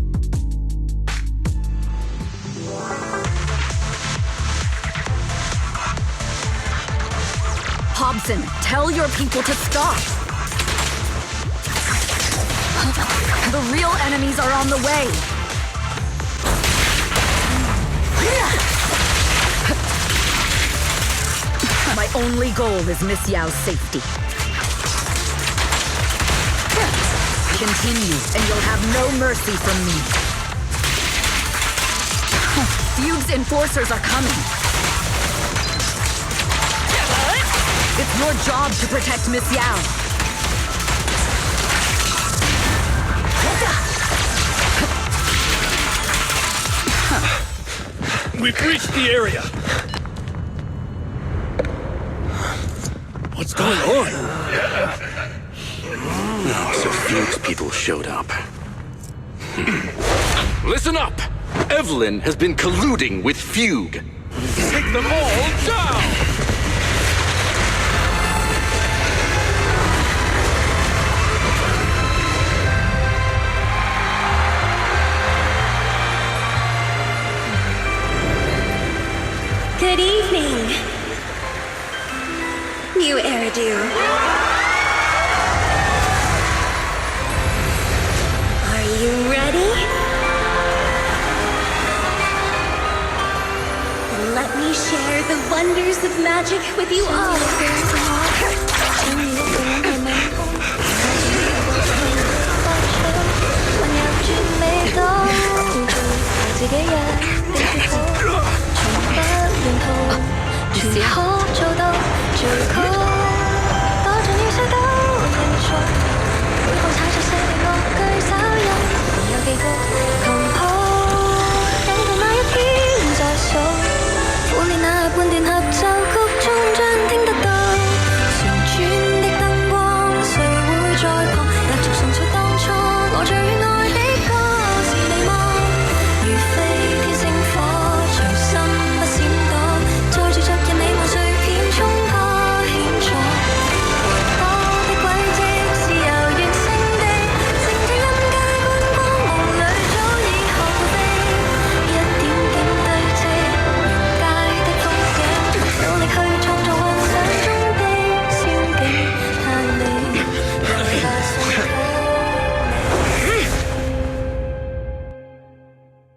Hobson, tell your people to stop. The real enemies are on the way. My only goal is Miss Yao's safety. Continue, and you'll have no mercy from me. Fugue's enforcers are coming. It's your job to protect Miss Yao. We've reached the area. What's going on? No, so Fugue's people showed up. Listen up! Evelyn has been colluding with Fugue. Take them all down! Good evening, new Eridu. Are you ready? Let me share the wonders of magic with you all.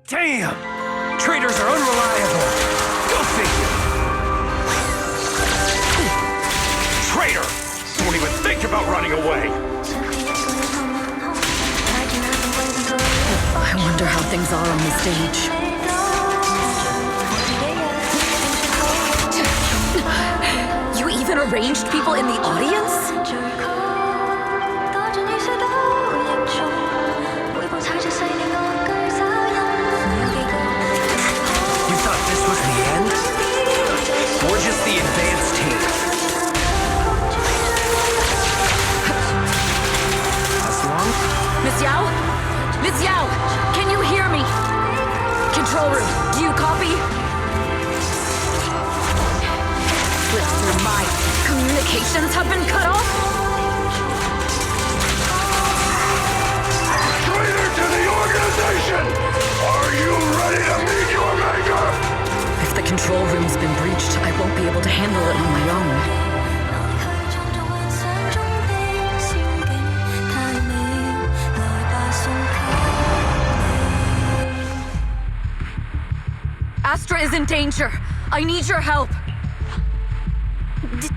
Damn! Traitors are unreliable! Go figure! Traitor! Don't even think about running away! I wonder how things are on the stage. You even arranged people in the audience? You thought this was the end? Or just the advanced team? As long? Miss Yao? Miss Yao, can you hear me? Control room, do you copy? Slip through my communications have been cut off? Traitor to the organization! Are you ready to meet your maker? If the control room's been breached, I won't be able to handle it on my own. Astra is in danger. I need your help.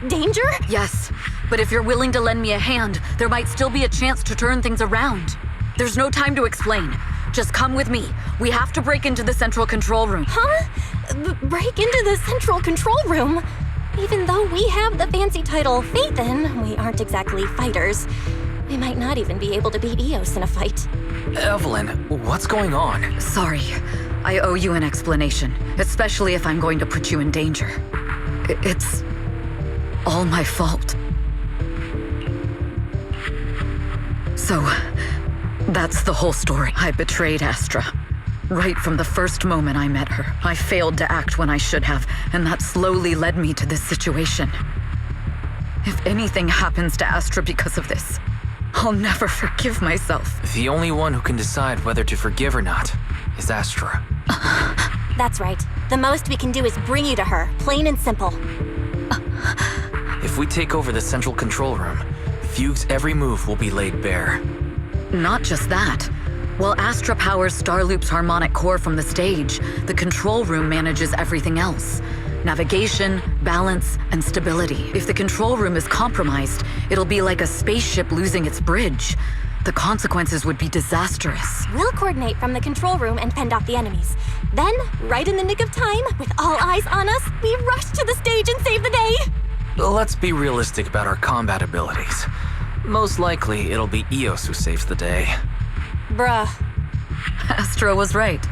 Danger? Yes, but if you're willing to lend me a hand, there might still be a chance to turn things around. There's no time to explain. Just come with me. We have to break into the central control room. Huh? Break into the central control room? Even though we have the fancy title Phaethon, we aren't exactly fighters. We might not even be able to beat Eos in a fight. Evelyn, what's going on? Sorry. I owe you an explanation, especially if I'm going to put you in danger. It's all my fault. So, that's the whole story. I betrayed Astra. Right from the first moment I met her, I failed to act when I should have, and that slowly led me to this situation. If anything happens to Astra because of this, I'll never forgive myself. The only one who can decide whether to forgive or not is Astra. That's right. The most we can do is bring you to her, plain and simple. If we take over the central control room, Fugue's every move will be laid bare. Not just that. While Astra powers Starloop's harmonic core from the stage, the control room manages everything else. Navigation, balance, and stability. If the control room is compromised, it'll be like a spaceship losing its bridge. The consequences would be disastrous. We'll coordinate from the control room and fend off the enemies. Then, right in the nick of time, with all eyes on us, we rush to the stage and save the day! Let's be realistic about our combat abilities. Most likely, it'll be Eos who saves the day. Bruh. Astra was right.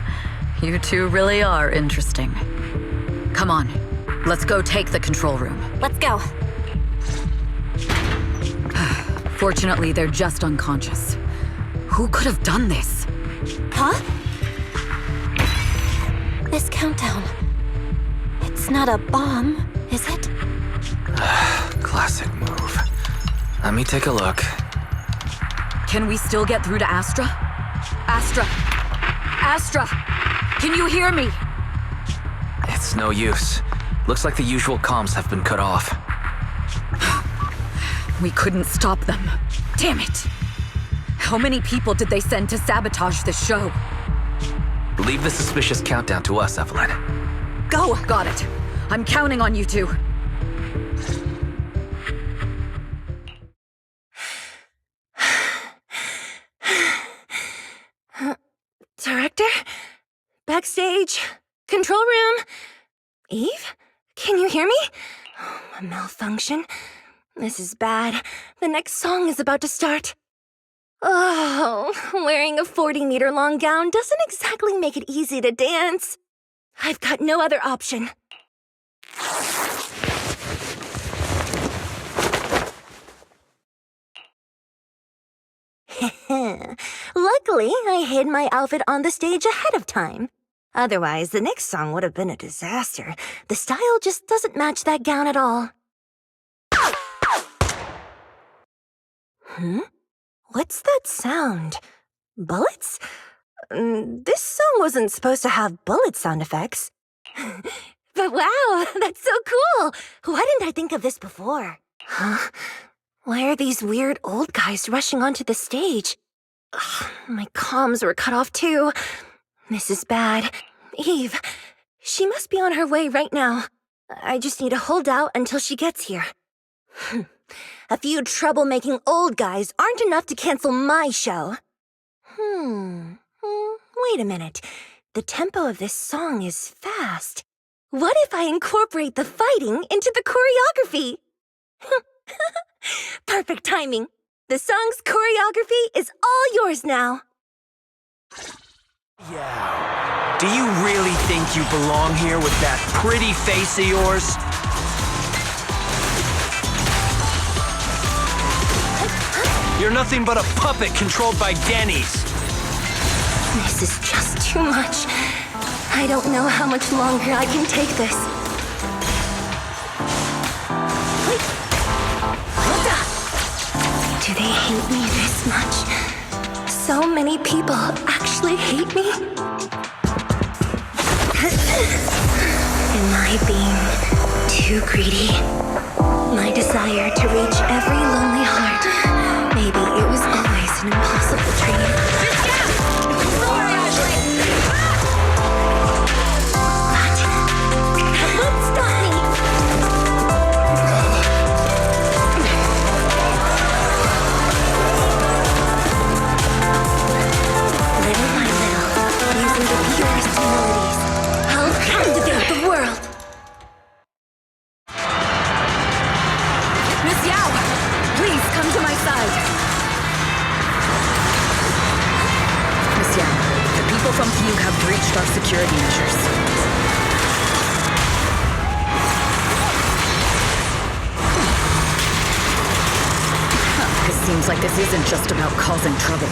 You two really are interesting. Come on, let's go take the control room. Let's go. Fortunately, they're just unconscious. Who could have done this? Huh? This countdown. It's not a bomb, is it? Classic move. Let me take a look. Can we still get through to Astra? Astra! Astra! Can you hear me? It's no use. Looks like the usual comms have been cut off. We couldn't stop them. Damn it! How many people did they send to sabotage this show? Leave the suspicious countdown to us, Evelyn. Go! Got it. I'm counting on you two. Director? Backstage? Control room? Eve? Can you hear me? Oh, a malfunction. This is bad. The next song is about to start. Oh, wearing a 40-meter-long gown doesn't exactly make it easy to dance. I've got no other option. Luckily, I hid my outfit on the stage ahead of time. Otherwise, the next song would have been a disaster. The style just doesn't match that gown at all. What's that sound? Bullets? This song wasn't supposed to have bullet sound effects. But wow, that's so cool! Why didn't I think of this before? Huh? Why are these weird old guys rushing onto the stage? Ugh, my comms were cut off too. This is bad. Eve, she must be on her way right now. I just need to hold out until she gets here. A few troublemaking old guys aren't enough to cancel my show. Wait a minute. The tempo of this song is fast. What if I incorporate the fighting into the choreography? Perfect timing. The song's choreography is all yours now. Yeah. Do you really think you belong here with that pretty face of yours? You're nothing but a puppet controlled by Denny's. This is just too much. I don't know how much longer I can take this. Do they hate me this much? So many people actually hate me? Am I being too greedy? My desire to reach every lonely heart. Maybe it was always an impossible dream. Our security measures. It seems like this isn't just about causing trouble.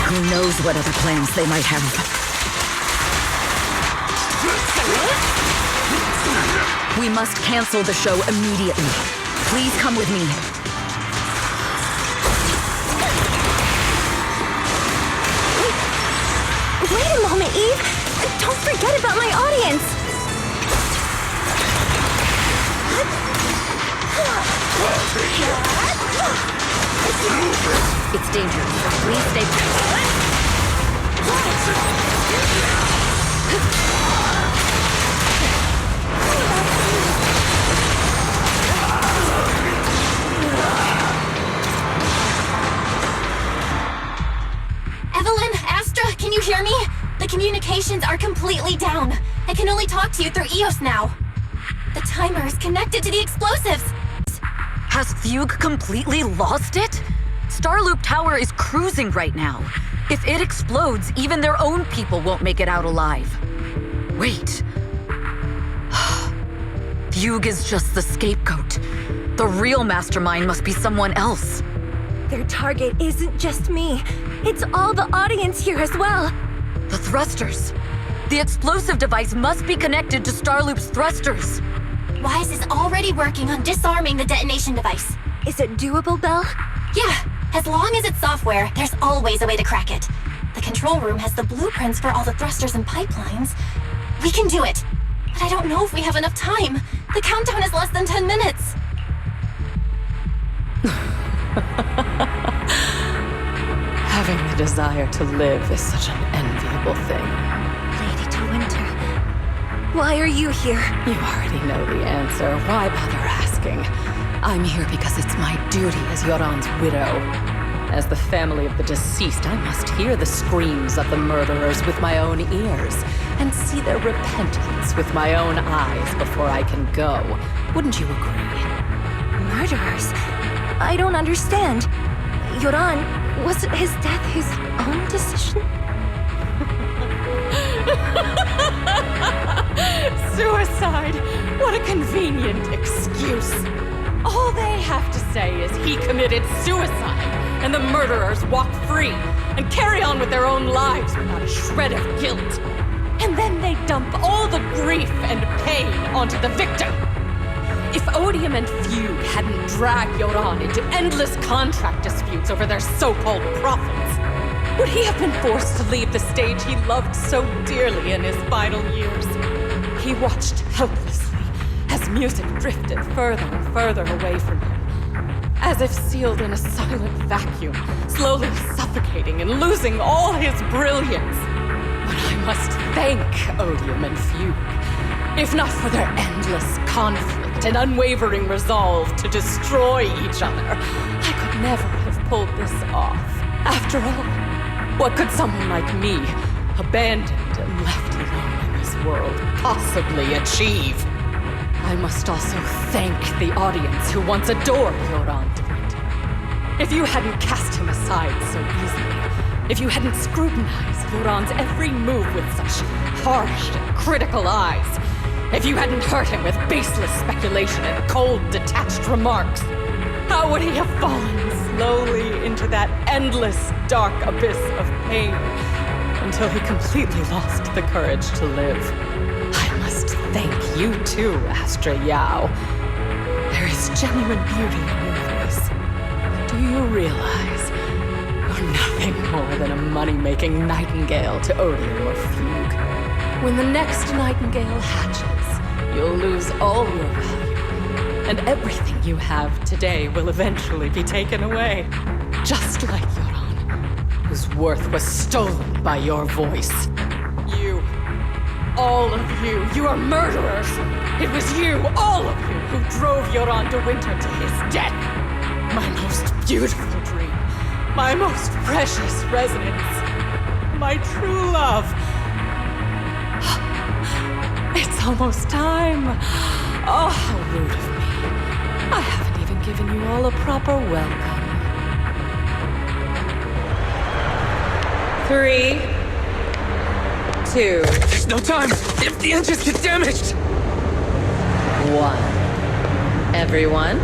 Who knows what other plans they might have. We must cancel the show immediately. Please come with me. Wait a moment, Eve! Don't forget about my audience! It's dangerous. Please stay back. Evelyn, Astra, can you hear me? The communications are completely down. I can only talk to you through EOS now. The timer is connected to the explosives. Has Fugue completely lost it? Starloop Tower is cruising right now. If it explodes, even their own people won't make it out alive. Wait. Fugue is just the scapegoat. The real mastermind must be someone else. Their target isn't just me. It's all the audience here as well. The thrusters. The explosive device must be connected to Starloop's thrusters. Wise is already working on disarming the detonation device. Is it doable, Belle? Yeah, as long as it's software, there's always a way to crack it. The control room has the blueprints for all the thrusters and pipelines. We can do it. But I don't know if we have enough time. The countdown is less than 10 minutes. Having the desire to live is such an enviable thing. Lady De Winter, why are you here? You already know the answer. Why bother asking? I'm here because it's my duty as Yoran's widow. As the family of the deceased, I must hear the screams of the murderers with my own ears and see their repentance with my own eyes before I can go. Wouldn't you agree? Murderers? I don't understand. Yoran, was his death his own decision? Suicide! What a convenient excuse. All they have to say is he committed suicide, and the murderers walk free and carry on with their own lives without a shred of guilt. And then they dump all the grief and pain onto the victim. If Odium and Fugue hadn't dragged Yoran into endless contract disputes over their so-called profits, would he have been forced to leave the stage he loved so dearly in his final years? He watched helplessly as music drifted further and further away from him, as if sealed in a silent vacuum, slowly suffocating and losing all his brilliance. But I must thank Odium and Fugue, if not for their endless conflict and unwavering resolve to destroy each other, I could never have pulled this off. After all, what could someone like me, abandoned and left alone in this world, possibly achieve? I must also thank the audience who once adored Yoran De Winter. If you hadn't cast him aside so easily, if you hadn't scrutinized Yoran's every move with such harsh and critical eyes, if you hadn't hurt him with baseless speculation and cold, detached remarks, how would he have fallen slowly into that endless, dark abyss of pain until he completely lost the courage to live? I must thank you too, Astra Yao. There is genuine beauty in your voice. But do you realize you're nothing more than a money-making nightingale to Odium or Fugue? When the next nightingale hatches, you'll lose all your value, and everything you have today will eventually be taken away. Just like Yoran, whose worth was stolen by your voice. You, all of you are murderers! It was you, all of you, who drove Yoran De Winter to his death. My most beautiful dream, my most precious resonance, my true love. It's almost time. Oh, how rude of me. I haven't even given you all a proper welcome. 3, 2. There's no time! If the engines get damaged! 1. Everyone,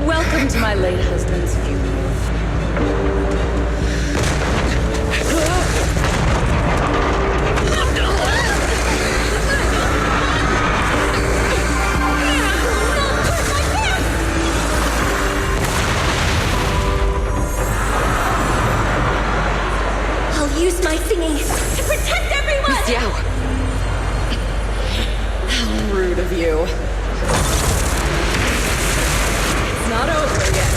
welcome to my late husband's funeral. use my singing to protect everyone! Miss Yao! How rude of you. It's not over yet.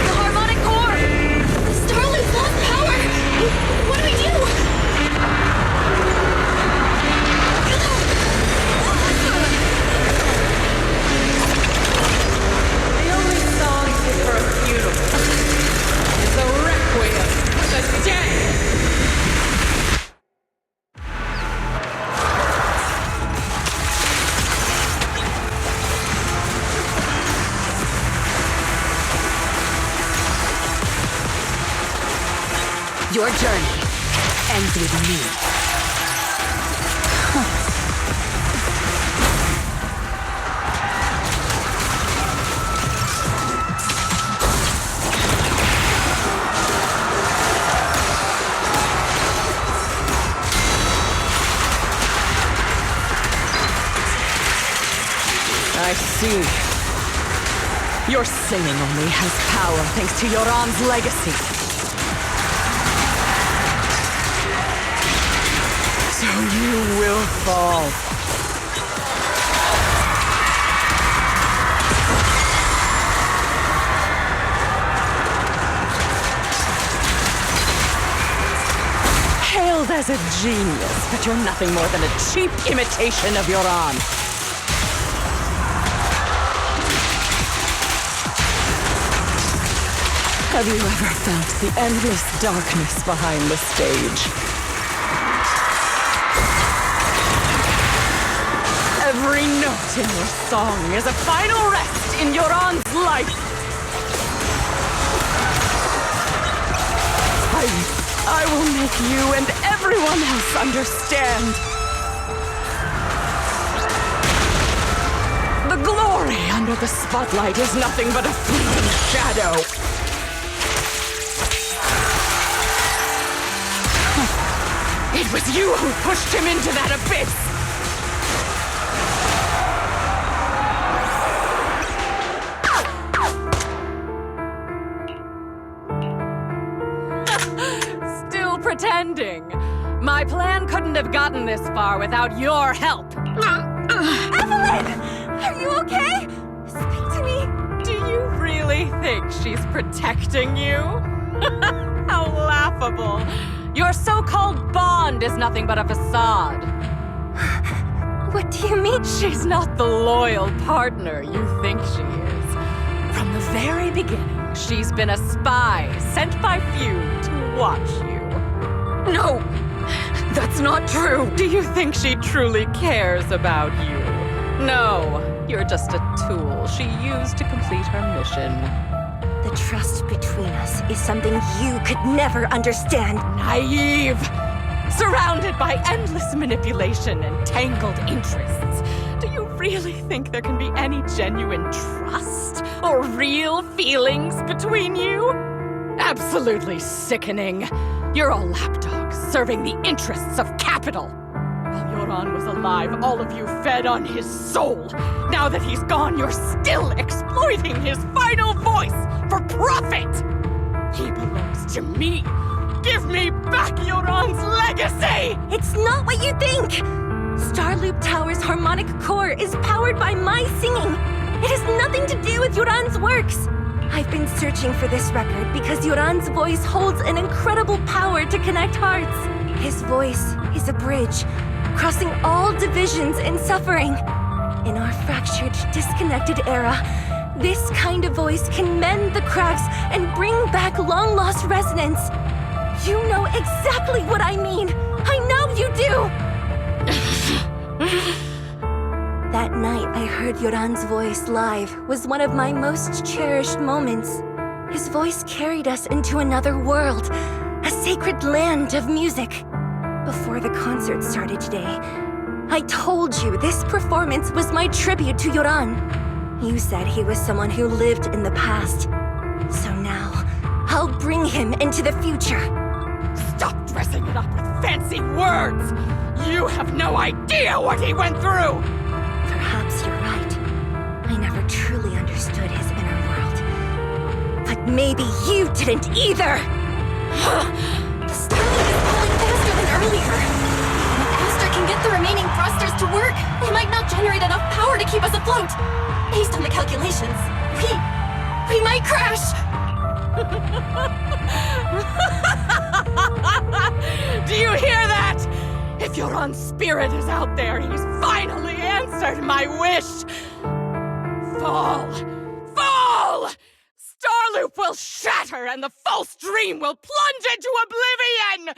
The harmonic core! Starloop lost power! What do we do? The only song is for a funeral. It's a requiem for the dead! Your journey ends with me. I see. Your singing only has power thanks to Yoran's legacy. So you will fall. Hailed as a genius, but you're nothing more than a cheap imitation of Yoran. Have you ever felt the endless darkness behind the stage? Every note in your song is a final rest in Yoran's life. I will make you and everyone else understand. The glory under the spotlight is nothing but a fleeting shadow. It was you who pushed him into that abyss! Still pretending. My plan couldn't have gotten this far without your help. Evelyn! Are you okay? Speak to me. Do you really think she's protecting you? How laughable. Your so-called bond is nothing but a facade. What do you mean? She's not the loyal partner you think she is. From the very beginning, she's been a spy sent by few to watch you. No! That's not true! Do you think she truly cares about you? No, you're just a tool she used to complete her mission. The trust between us is something you could never understand. Naive! Surrounded by endless manipulation and tangled interests. Do you really think there can be any genuine trust or real feelings between you? Absolutely sickening. You're all lapdogs serving the interests of capital. While Yoran was alive, all of you fed on his soul. Now that he's gone, you're still exploiting his final voice for profit! He belongs to me! Give me back Yoran's legacy! It's not what you think! Starloop Tower's harmonic core is powered by my singing. It has nothing to do with Yoran's works. I've been searching for this record because Yoran's voice holds an incredible power to connect hearts. His voice is a bridge, crossing all divisions and suffering. In our fractured, disconnected era, this kind of voice can mend the cracks and bring back long-lost resonance. You know exactly what I mean. I know you do! That night I heard Yoran's voice live was one of my most cherished moments. His voice carried us into another world, a sacred land of music. Before the concert started today, I told you this performance was my tribute to Yoran. You said he was someone who lived in the past. So now, I'll bring him into the future. Stop dressing it up with fancy words! You have no idea what he went through! Perhaps you're right. I never truly understood his inner world. maybe you didn't either! The Starlight is falling faster than earlier. If Astra can get the remaining thrusters to work, they might not generate enough power to keep us afloat. Based on the calculations, we might crash. Do you hear that? If your own spirit is out there, he's finally answered my wish. Fall! Fall! Starloop will shatter and the false dream will plunge into oblivion!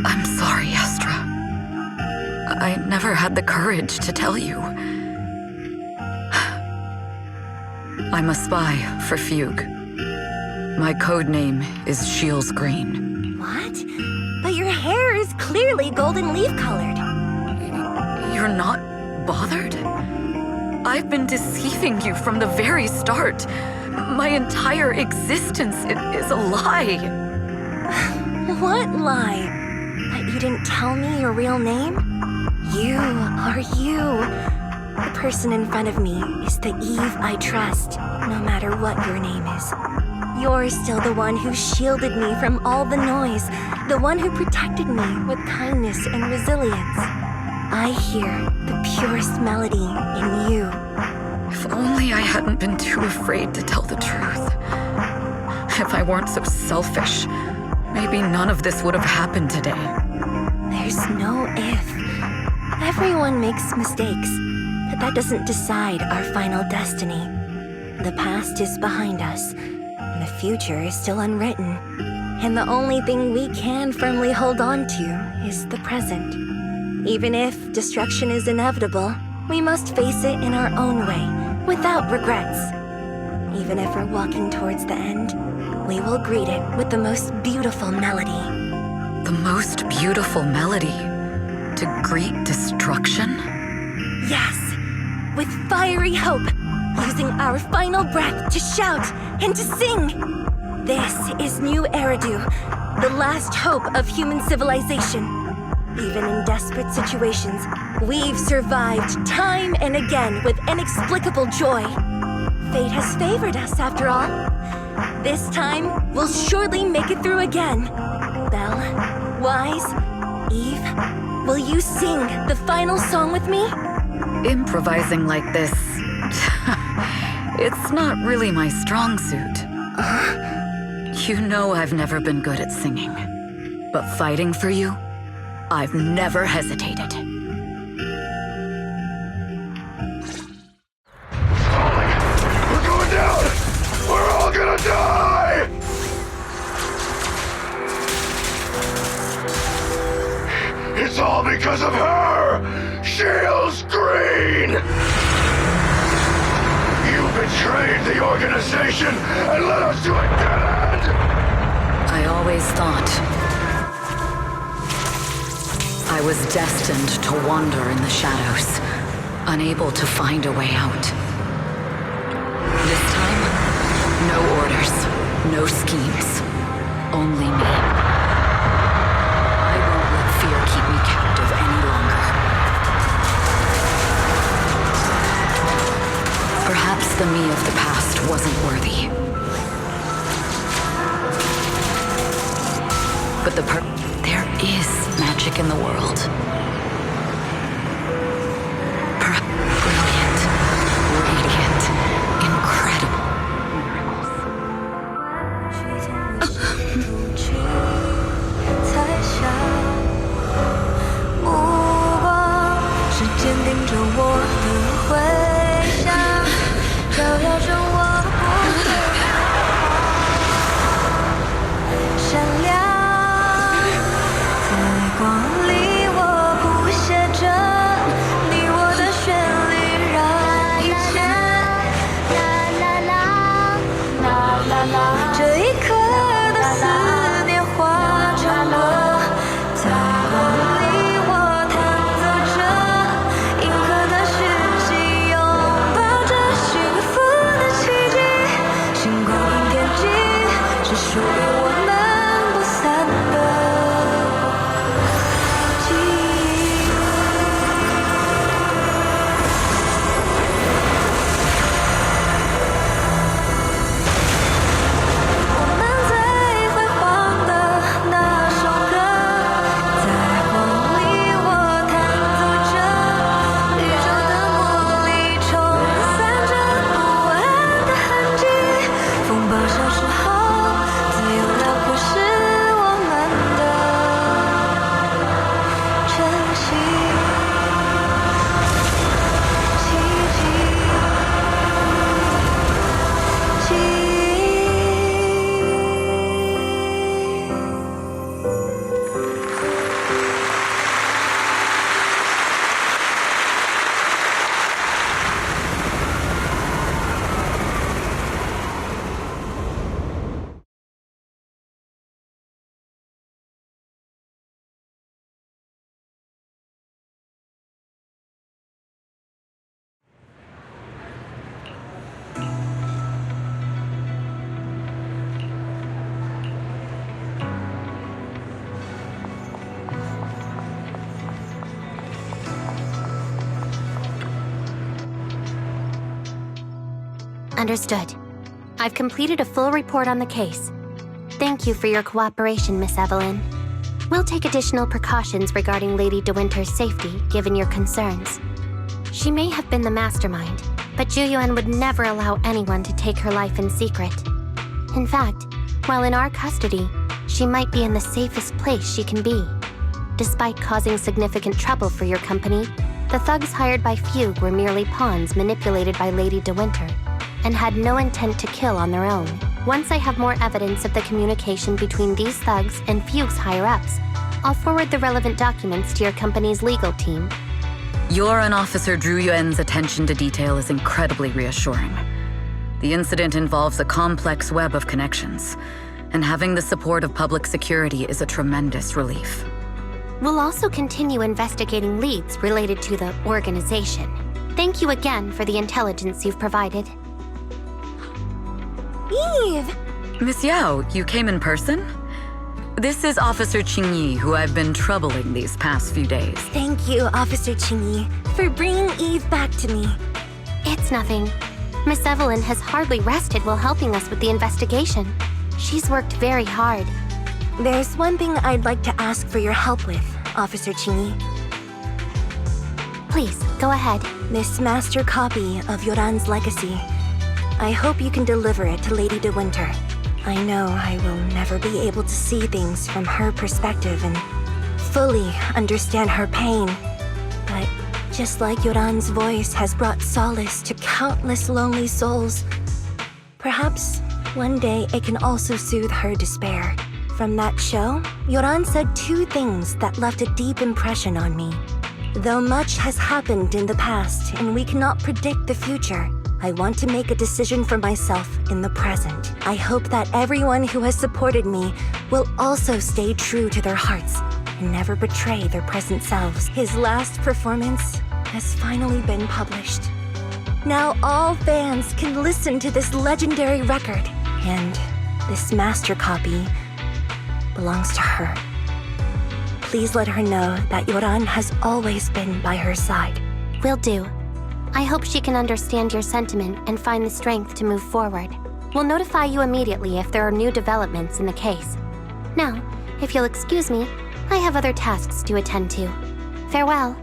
I'm sorry, Astra. I never had the courage to tell you. I'm a spy for Fugue. My code name is Shields Green. What? But your hair is clearly golden leaf-colored. You're not bothered? I've been deceiving you from the very start. My entire existence is a lie. What lie? That you didn't tell me your real name? You are you. The person in front of me is the Eve I trust, no matter what your name is. You're still the one who shielded me from all the noise, the one who protected me with kindness and resilience. I hear the purest melody in you. If only I hadn't been too afraid to tell the truth. If I weren't so selfish, maybe none of this would have happened today. There's no if. Everyone makes mistakes, but that doesn't decide our final destiny. The past is behind us, and the future is still unwritten. And the only thing we can firmly hold on to is the present. Even if destruction is inevitable, we must face it in our own way, without regrets. Even if we're walking towards the end, we will greet it with the most beautiful melody. The most beautiful melody? To greet destruction? Yes, with fiery hope, using our final breath to shout and to sing. This is new Eridu, the last hope of human civilization. Even in desperate situations, we've survived time and again with inexplicable joy. Fate has favored us after all. This time, we'll surely make it through again. Belle, Wise, Eve, will you sing the final song with me? Improvising like this... it's not really my strong suit. You know I've never been good at singing. But fighting for you, I've never hesitated. We're going down! We're all gonna die! It's all because of her! Shields Green! You betrayed the organization and led us to a dead end! I always thought I was destined to wander in the shadows, unable to find a way out. This time, no orders, no schemes, only me. I won't let fear keep me captive any longer. Perhaps the me of the past wasn't worthy. But there is magic in the world. Brilliant, radiant, incredible miracles. Understood. I've completed a full report on the case. Thank you for your cooperation, Miss Evelyn. We'll take additional precautions regarding Lady De Winter's safety, given your concerns. She may have been the mastermind, but Juyuan would never allow anyone to take her life in secret. In fact, while in our custody, she might be in the safest place she can be. Despite causing significant trouble for your company, the thugs hired by Fugue were merely pawns manipulated by Lady De Winter, and had no intent to kill on their own. Once I have more evidence of the communication between these thugs and Fugue's higher-ups, I'll forward the relevant documents to your company's legal team. Your and Officer Zhu Yuan's attention to detail is incredibly reassuring. The incident involves a complex web of connections, and having the support of public security is a tremendous relief. We'll also continue investigating leads related to the organization. Thank you again for the intelligence you've provided. Eve! Miss Yao, you came in person? This is Officer Qingyi, who I've been troubling these past few days. Thank you, Officer Qingyi, for bringing Eve back to me. It's nothing. Miss Evelyn has hardly rested while helping us with the investigation. She's worked very hard. There's one thing I'd like to ask for your help with, Officer Qingyi. Please, go ahead. This master copy of Yoran's legacy. I hope you can deliver it to Lady De Winter. I know I will never be able to see things from her perspective and fully understand her pain. But just like Yoran's voice has brought solace to countless lonely souls, perhaps one day it can also soothe her despair. From that show, Yoran said two things that left a deep impression on me. Though much has happened in the past and we cannot predict the future, I want to make a decision for myself in the present. I hope that everyone who has supported me will also stay true to their hearts and never betray their present selves. His last performance has finally been published. Now all fans can listen to this legendary record, and this master copy belongs to her. Please let her know that Yoran has always been by her side. Will do. I hope she can understand your sentiment and find the strength to move forward. We'll notify you immediately if there are new developments in the case. Now, if you'll excuse me, I have other tasks to attend to. Farewell.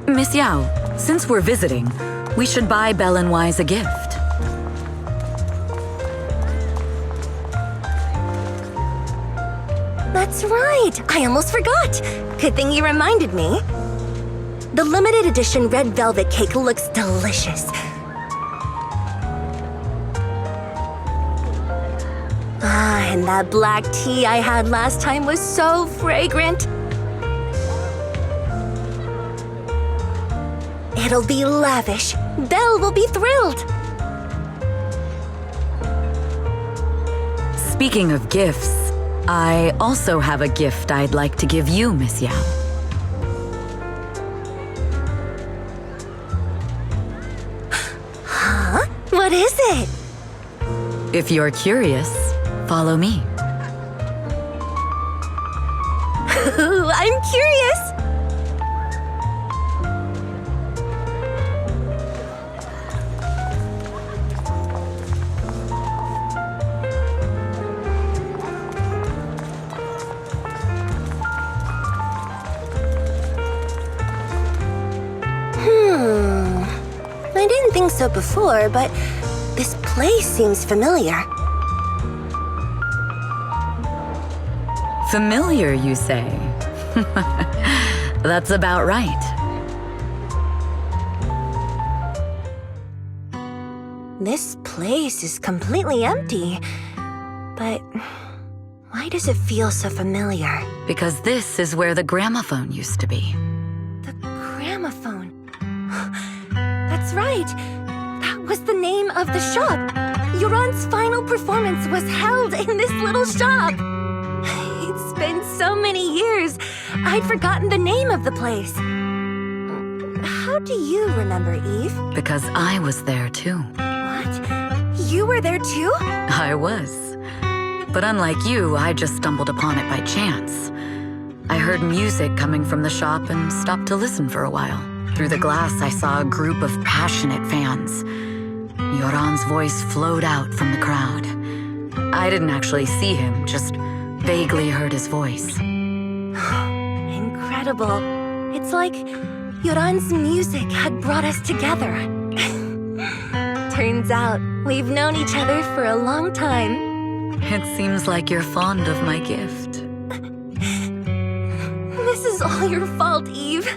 Miss Yao, since we're visiting, we should buy Belle and Wise a gift. That's right! I almost forgot! Good thing you reminded me. The limited edition red velvet cake looks delicious. Ah, and that black tea I had last time was so fragrant. It'll be lavish. Belle will be thrilled. Speaking of gifts, I also have a gift I'd like to give you, Miss Yao. Huh? What is it? If you're curious, follow me. I'm curious. I think so before, but this place seems familiar. Familiar, you say? That's about right. This place is completely empty, but why does it feel so familiar? Because this is where the gramophone used to be. The gramophone. That's right. That was the name of the shop. Yoran's final performance was held in this little shop. It's been so many years, I'd forgotten the name of the place. How do you remember, Eve? Because I was there too. What? You were there too? I was. But unlike you, I just stumbled upon it by chance. I heard music coming from the shop and stopped to listen for a while. Through the glass, I saw a group of passionate fans. Yoran's voice flowed out from the crowd. I didn't actually see him, just vaguely heard his voice. Incredible. It's like Yoran's music had brought us together. Turns out, we've known each other for a long time. It seems like you're fond of my gift. This is all your fault, Eve.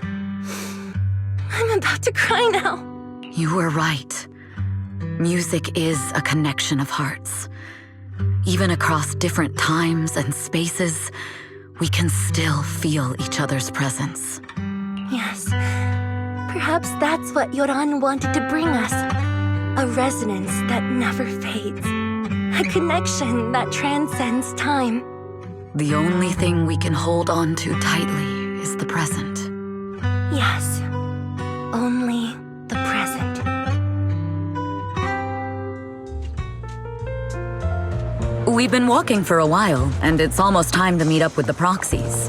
I'm about to cry now. You were right. Music is a connection of hearts. Even across different times and spaces, we can still feel each other's presence. Yes. Perhaps that's what Yoran wanted to bring us. A resonance that never fades. A connection that transcends time. The only thing we can hold on to tightly is the present. Yes. Only the present. We've been walking for a while, and it's almost time to meet up with the proxies.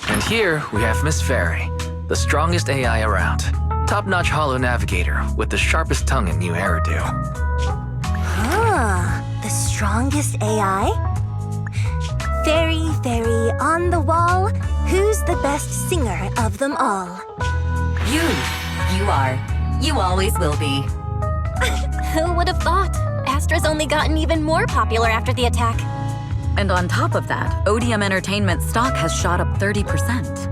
And here we have Miss Fairy, the strongest AI around. Top-notch holo navigator with the sharpest tongue in New Eridu. The strongest AI? Fairy, fairy, on the wall, who's the best singer of them all? You are. You always will be. Who would have thought? Astra's only gotten even more popular after the attack. And on top of that, ODM Entertainment stock has shot up 30%.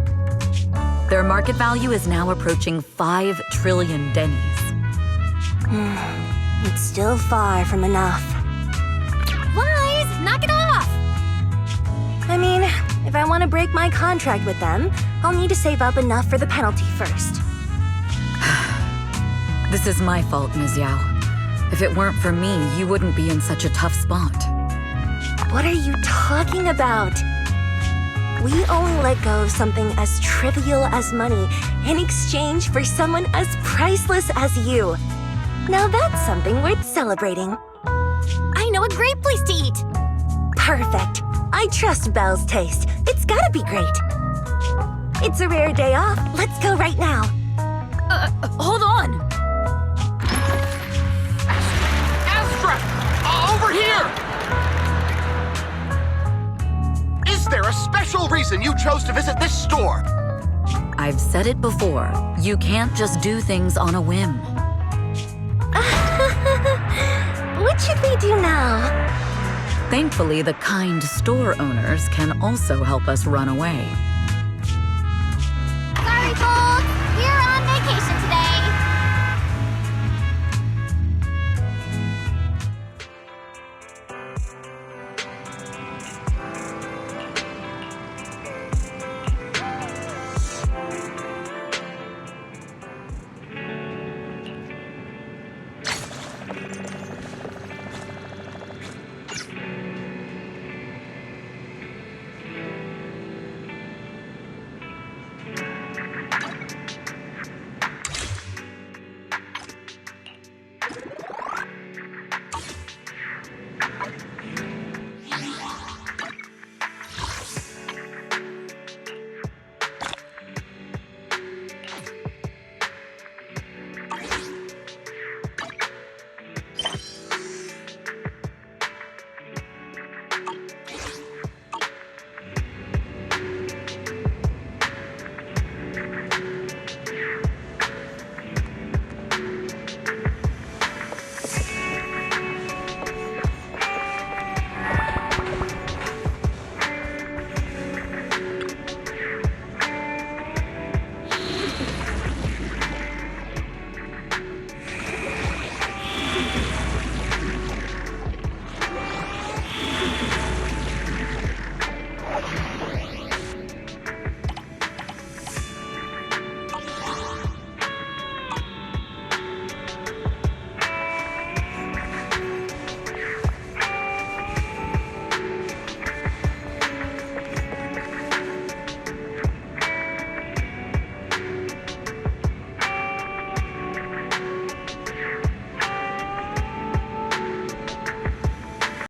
Their market value is now approaching 5 trillion dennies. It's still far from enough. Wise, knock it off! I mean, if I want to break my contract with them, I'll need to save up enough for the penalty first. This is my fault, Ms. Yao. If it weren't for me, you wouldn't be in such a tough spot. What are you talking about? We only let go of something as trivial as money in exchange for someone as priceless as you. Now that's something worth celebrating. I know a great place to eat! Perfect. I trust Belle's taste. It's gotta be great. It's a rare day off. Let's go right now. Hold on! Astra! Over here! Is there a special reason you chose to visit this store? I've said it before. You can't just do things on a whim. What should we do now? Thankfully, the kind store owners can also help us run away. Sorry, folks! We're on vacation today!